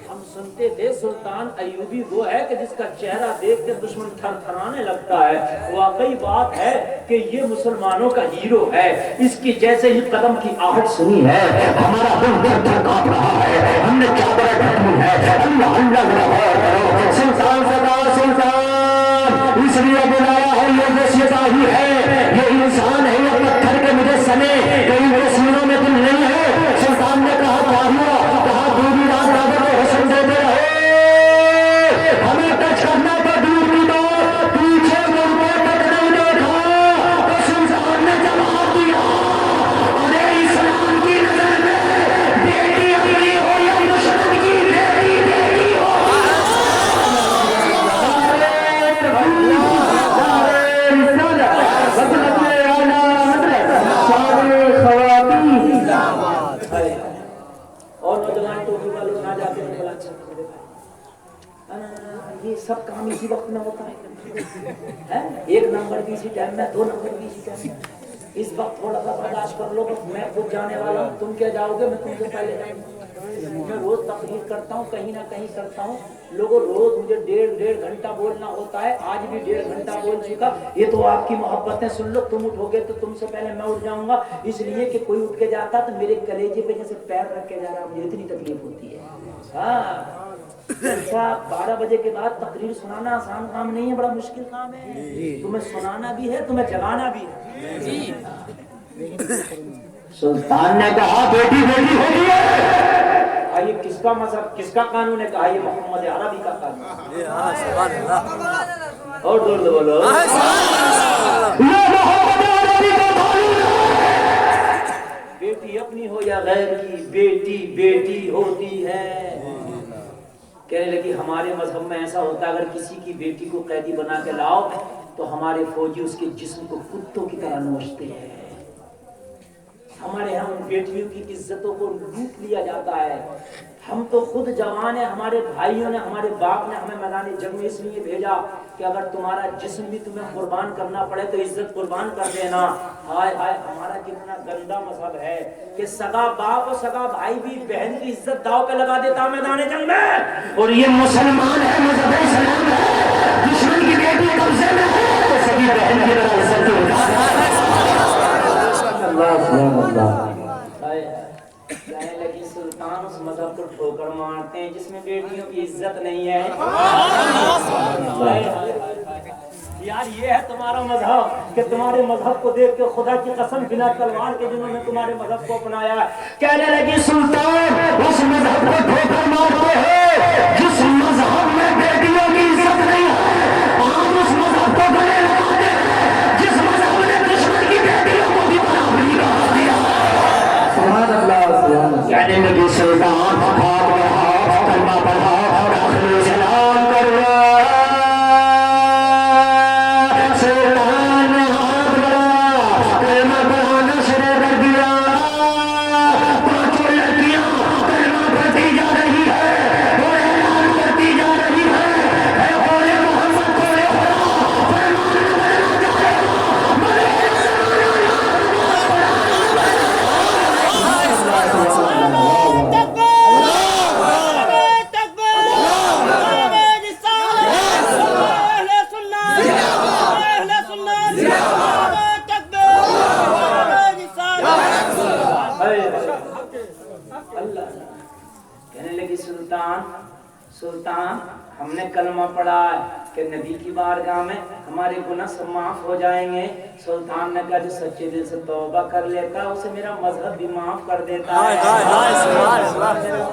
Speaker 1: ہم سنتے تھے سلطان ایوبی وہ ہے کہ جس کا چہرہ دیکھ کے دشمن تھر تھرانے لگتا ہے، واقعی بات ہے کہ یہ مسلمانوں کا ہیرو ہے، اس کی جیسے ہی قدم کی آہٹ سنی ہے ہمارا دل در در کانپ رہا ہے، ہم نے کیا بڑا ڈھکن ہے، اللہ اللہ کرو، سلطان سدا سلطان اس لیے بلایا ہے، یہ سپاہی ہے، یہ انسان ہے، یہ پتھر کے مجھے سنے، کہیں میرے سینوں میں دل نہیں ہے۔ سلطان نے کہا کیا ہوا؟ کہا پوری رات دادا کو حسن دیتے رہے، ہمیں ٹچ کرنا تو دور کی بات، پیچھے مڑ کے تک نہیں دیکھا۔ تو سلطان نے جواب دیا، ارے اسلام کی نظر میں بیٹی اپنی ہو یا دشمن کی بیٹی بیٹی ہو۔ اور نوجوان ٹوپی والوں نہ جاتے ہیں بلا یہ سب کام اسی وقت میں ہوتا ہے، ایک نمبر بھی اسی ٹائم میں، دو نمبر بھی اسی ٹائم میں، اس وقت تھوڑا سا برداشت کر لو، میں خود جانے والا ہوں، تم کیا جاؤ گے، میں تم سے پہلے جاؤں گا۔ میں روز تقریر کرتا ہوں، کہیں نہ کہیں کرتا ہوں، لوگوں روز مجھے ڈیڑھ گھنٹہ بولنا ہوتا ہے، آج بھی 1.5 گھنٹہ بول چکا، یہ تو آپ کی محبتیں سن لو، تم اٹھو گے تو تم سے پہلے میں اٹھ جاؤں گا، اس لیے کہ کوئی اٹھ کے جاتا تو میرے کلیجے پہ جیسے پیر رکھ کے جا رہا، مجھے اتنی تکلیف ہوتی ہے۔ ہاں 12 بجے کے بعد تقریر سنانا آسان کام نہیں ہے، بڑا مشکل کام ہے، تمہیں سنانا بھی ہے، تمہیں جگانا بھی ہے۔ سلطان نے کہا بیٹی بیٹی ہوگی ہے، یہ کس کا مذہب، کس کا قانون ہے؟ کہا یہ محمد عربی کا قانون ہے۔ اور زور سے بولو، یہ محمد عربی کا قانون ہے، بیٹی اپنی ہو یا غیر کی، بیٹی بیٹی ہوتی ہے۔ کہنے لگی ہمارے مذہب میں ایسا ہوتا ہے اگر کسی کی بیٹی کو قیدی بنا کے لاؤ تو ہمارے فوجی اس کے جسم کو کتوں کی طرح نوچتے ہیں، ہمارے یہاں ان بیٹیوں کی عزتوں کو لوٹ لیا جاتا ہے۔ ہم تو خود جوان ہیں، ہمارے بھائیوں نے، ہمارے باپ نے ہمیں میدان جنگ میں اس لیے بھیجا کہ اگر تمہارا جسم بھی تمہیں قربان کرنا پڑے تو عزت قربان کر دینا۔ ہائے ہائے ہمارا کتنا گندا مذہب ہے کہ سگا باپ اور سگا بھائی بھی بہن کی عزت داؤ پہ لگا دیتا میدان جنگ میں، اور یہ مسلمان ہے، مذہب اسلام ہے، دشمن کی بیٹی قبضے میں ہے تو سبھی بہن کی طرح عزت کہنے لگی سلطان اس مذہب کو ٹھوکر مارتے ہیں جس میں بیٹیوں کی عزت نہیں ہے۔ یار یہ ہے تمہارا مذہب کہ تمہارے مذہب کو دیکھ کے خدا کی قسم بنا تلوار کے جنہوں نے تمہارے مذہب کو اپنایا ہے۔ کہنے لگی سلطان اس مذہب کو ٹھوکر مارتے ہیں جس مذہب میں بیٹیوں کی عزت نہیں ہے، آپ اس مذہب کو گلے لگاتے ہیں جس مذہب نے دشمن کی بیٹیوں کو بھی برابری کا دیا۔ سبحان اللہ۔ کہنے لگی سلطان ہاتھ بڑھاؤ، کلمہ پڑھاؤ، داخل سلام کرو۔ سلطان نے ہاتھ بڑھایا، کلمہ پڑھانا شروع کر دیا، پانچوں لڑکیاں کلمہ پڑھتی جا رہی ہے اور اعلان کرتی جا رہی ہے، اے قول محمد قول خدا، فرمان بدلنا چاہے گا مگر سلطان ہم نے کلمہ پڑھا ہے کہ نبی کی بارگاہ میں ہمارے گناہ سب معاف ہو جائیں گے۔ سلطان نے کہا جو سچے دل سے توبہ کر لیتا ہے اسے میرا مذہب بھی معاف کر دیتا ہے،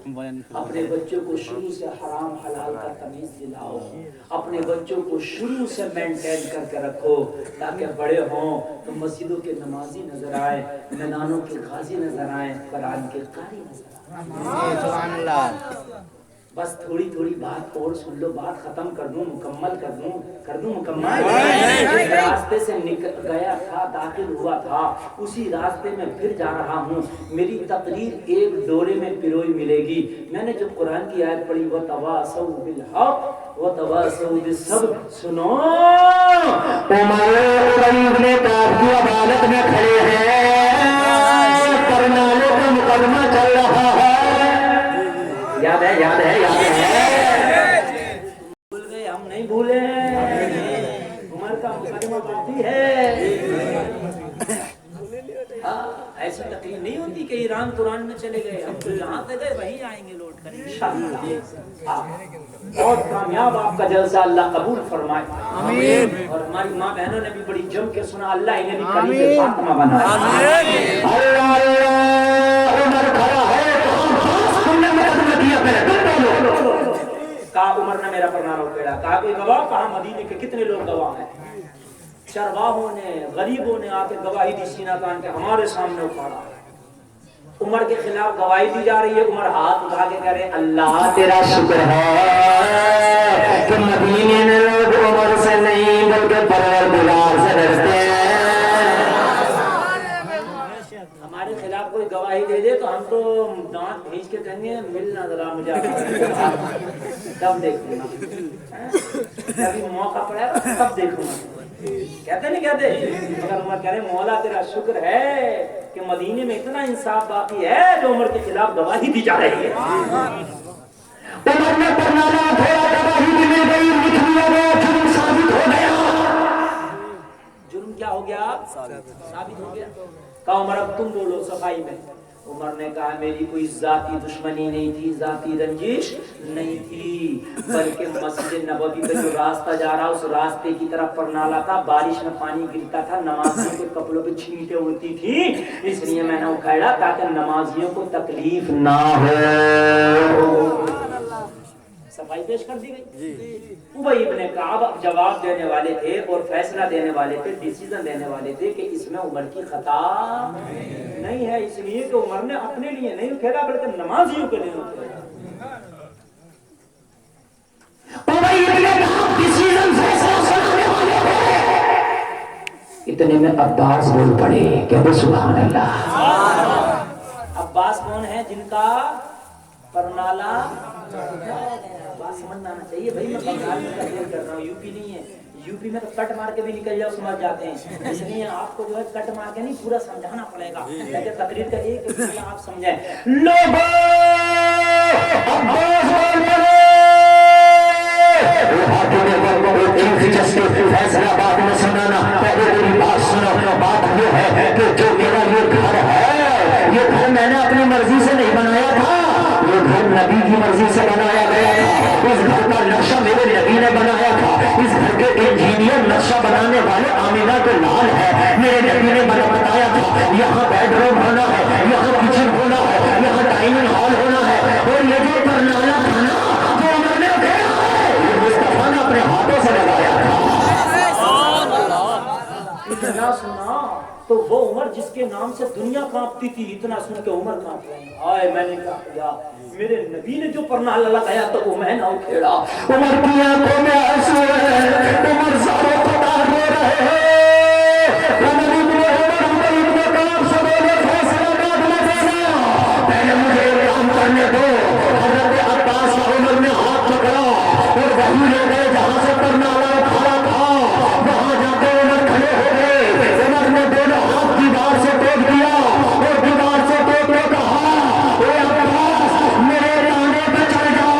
Speaker 1: اپنے بچوں کو شروع سے حرام حلال کا تمیز دلاؤ، اپنے بچوں کو شروع سے مینٹین کر کے رکھو تاکہ بڑے ہوں تو مسجدوں کے نمازی نظر آئے، میدانوں کے غازی نظر آئے، قرآن کے قاری نظر آئے۔
Speaker 3: سبحان اللہ۔
Speaker 1: بس تھوڑی تھوڑی بات اور سن لو، بات ختم کر دوں، مکمل کر دوں مکمل۔ ایک راستے سے نکل گیا تھا، داخل ہوا تھا، اسی راستے میں پھر جا رہا ہوں، میری تقریر ایک ڈورے میں پروئی ملے گی۔ میں نے جو قرآن کی آیت پڑھی وَتَوَاصَوْا بِالْحَقِّ وَتَوَاصَوْا بِالصَّبْرِ، سنو
Speaker 2: عمر ابن کعب کی عدالت میں کھڑے ہیں، کرنالے کا مقدمہ چل رہا ہے، یاد ہے یاد ہے یاد ہے،
Speaker 1: بھول گئے، ہم نہیں بھولے ہیں، عمر کا مقدمہ باقی ہے۔ ایسی تقریر نہیں ہوتی کہ ایران قرآن میں چلے گئے، ہم تو جہاں سے گئے وہیں آئیں گے لوٹ کر انشاءاللہ۔ بہت کامیاب آپ کا جلسہ، اللہ قبول فرمائے آمین۔ اور ہماری ماں بہنوں نے بھی بڑی جم کے سنا، اللہ انہیں بھی کلیم فاطمہ بنائے آمین۔
Speaker 2: اللہ اللہ، عمر کھڑا ہے، تم نے مقدمہ دیا پہلے،
Speaker 1: کہا عمر نے میرا پرنامہ پھیرا، کہا کوئی گواہ، کہا مدینے کے کتنے لوگ گواہ ہیں؟ چرواہوں نے، غریبوں نے آ کے گواہی دی، سینہ تان کے ہمارے سامنے اکھاڑا۔ عمر کے خلاف گواہی دی جا رہی ہے، عمر ہاتھ اٹھا کے کہہ رہے اللہ
Speaker 2: تیرا شکر ہے کہ مدینے میں لوگ عمر سے نہیں بلکہ پروردگار سے ڈرتے ہیں۔
Speaker 1: ہمارے خلاف کوئی گواہی دے دے تو ہم تو دانت بھیج کے کہیں گے ملنا ذرا مجھے، تب دیکھوں گا، کبھی موقع پڑے گا تب دیکھوں گا، کہتے نہیں کہتے؟ مگر عمر کہہ رہے مولا تیرا شکر ہے کہ مدینے میں اتنا انصاف باقی ہے جو عمر کے خلاف گواہی دی جا رہی ہے۔
Speaker 2: عمر نے پرنامہ پھیرا، گواہی بھی مل گئی، لکھ لیا گیا، جرم ثابت ہو گیا۔
Speaker 1: جرم کیا ہو گیا؟ ثابت ہو گیا۔ کہا عمر اب تم بولو صفائی میں۔ عمر نے کہا میری کوئی ذاتی دشمنی نہیں تھی، ذاتی رنجش نہیں تھی، بلکہ مسجد نبوی کا جو راستہ جا رہا اس راستے کی طرف پرنالا تھا، بارش میں پانی گرتا تھا، نمازیوں کے کپڑوں پہ چھینٹیں اڑتی تھی، اس لیے میں نے اکھاڑا تاکہ نمازیوں کو تکلیف نہ ہو۔ صفائی پیش کر دی گئی۔ ابی ابن کعب جواب دینے والے تھے اور فیصلہ دینے والے تھے، ڈیسیژن دینے والے تھے کہ اس میں عمر کی خطا نہیں ہے، اس لیے کہ عمر نے اپنے لیے نہیں اٹھیرا بلکہ نمازیوں کے لیے اٹھیرا۔
Speaker 2: ابی ابن کعب ڈیسیژن فیصلہ سنانے والے تھے، اتنے میں عباس بول پڑے، کہتے سبحان اللہ۔
Speaker 1: عباس کون ہے؟ جن کا پرنالا بات سمجھنا آنا چاہیے بھائی، میں بنگال میں تقریر کر رہا ہوں، یو پی نہیں ہے، یو پی میں تو کٹ مار کے بھی نکل جاؤ سمجھ جاتے ہیں، اس لیے آپ کو جو ہے کٹ مار کے نہیں پورا سمجھانا پڑے گا تاکہ تقریر کا ایک جملہ آپ سمجھیں۔
Speaker 2: لوگوں عباس بول پڑے، فیصلہ بعد میں سنانا، پہلے میری بات سنو۔ بات یہ ہے کہ جو میرا یہ گھر ہے، یہ گھر میں نے اپنی مرضی سے نہیں بنایا تھا، یہ گھر نبی کی مرضی سے بنایا گیا تھا، اس گھر کا نقشہ میرے نبی نے بنایا تھا، اس گھر کے انجینئر نقشہ بنانے والے آمینہ کے لال ہے، میرے نبی نے مجھے بتایا تھا یہاں بیڈ روم ہونا ہے، یہاں کچن ہونا ہے، یہاں ڈائننگ ہال ہونا ہے، اور یہ جو پرنالا تھا نا جو عمر نے اٹھایا ہے، یہ مصطفیٰ نے اپنے ہاتھوں سے لگایا تھا۔
Speaker 1: اتنا سنا تو وہ عمر جس کے نام سے دنیا کانپتی تھی، اتنا سن کے عمر کانپ رہے ہیں، آئے میں نے کہا میرے نبی نے جو پرنالا لگایا تو وہ میں نہ اکھیڑا۔
Speaker 2: عمر کی آنکھوں میں آنسو ہے، عمر زاروں کو ڈال دے رہے ہیں، عمر ابن کعب سے بولے فیصلہ بعد میں دینا، پہلے مجھے ایک کام کرنے دو۔ حضرت عباس کا عمر نے ہاتھ پکڑا اور وہی لے گئے جہاں سے پرنالا اٹھایا تھا، وہاں جا کے عمر کھڑے ہو گئے، عمر نے دونوں ہاتھ دیوار سے ٹوک دیا اور دیوار سے ٹوک کے کہا اے عباس میرے تانے پہ چڑھ جاؤ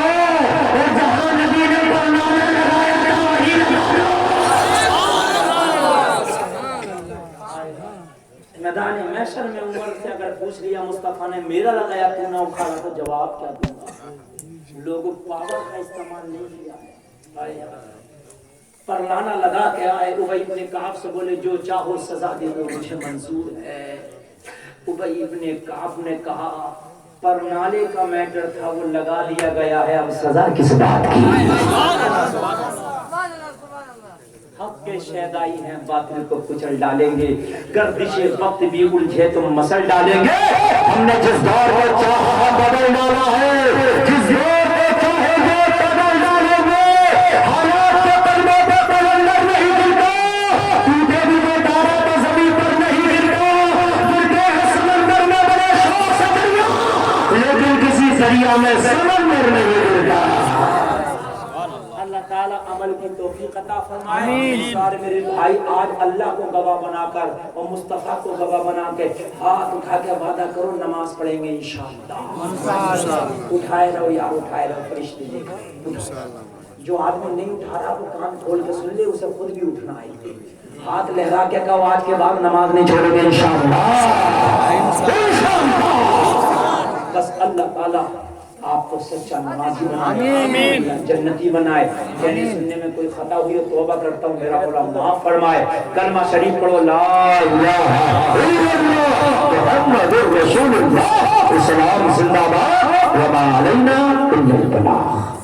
Speaker 2: اور جہاں نبی نے پرنالا لگایا تھا وہی لگا لو۔
Speaker 1: میدان محشر میں عمر سے اگر پوچھ لیا مصطفیٰ نے میرا لگایا تو نہ اکھاڑا تو جواب کیا دوں گا؟ لوگوں پاور کا استعمال نہیں کیا ہے، پرنالا لگا کے آئے، ابی ابن کعب سے بولے جو چاہو سزا دے دو مجھے منظور ہے۔ ابی ابن کعب نے کہا پر نالے کا میٹر تھا وہ لگا دیا گیا ہے، اب
Speaker 2: سزا کس بات کی؟
Speaker 1: حق کے شیدائی ہیں باطل کو کچل ڈالیں گے، گردش وقت بھی الجھے تو مسل ڈالیں گے۔
Speaker 2: ہم نے جس دور کو چاہا بدل ڈالا ہے، جس دور کو چاہے گے بدل ڈالیں گے۔ حالات کے قلبوں پہ قلندر نہیں گرتا، ٹوٹے ہوئے تارے تو زمین پر نہیں گرتا، گرتے ہیں سمندر میں بڑے شوق سے دریا، لیکن کسی دریا میں سمندر نہیں گرتا۔
Speaker 1: اللہ تعالیٰ عمل کی توفیق عطا فرمائے۔ سارے میرے بھائی آج اللہ کو گواہ بنا کر اور مصطفیٰ کو گواہ بنا کے ہاتھ اٹھا کے وعدہ کرو نماز پڑھیں گے انشاءاللہ۔ اٹھائے رہو یار، اٹھائے رہو، فرشتے دیکھ رہے ہیں۔ جو آدمی نہیں اٹھا رہا وہ کان کھول کے سن لے، اسے خود بھی اٹھنا ہے۔ ہاتھ لہرا کے کہو آج کے بعد نماز نہیں چھوڑیں گے انشاءاللہ۔ بس اللہ تعالیٰ آپ کو سچا نمازی بنائے، جنتی بنائے۔ کہنے سننے میں کوئی خطا ہوئی ہو توبہ کرتا ہوں، میرا مولا معاف فرمائے۔ کلمہ شریف پڑھو، لا الہ الا اللہ محمد رسول اللہ۔ اسلام زندہ باد، وما علینا الا البلاغ۔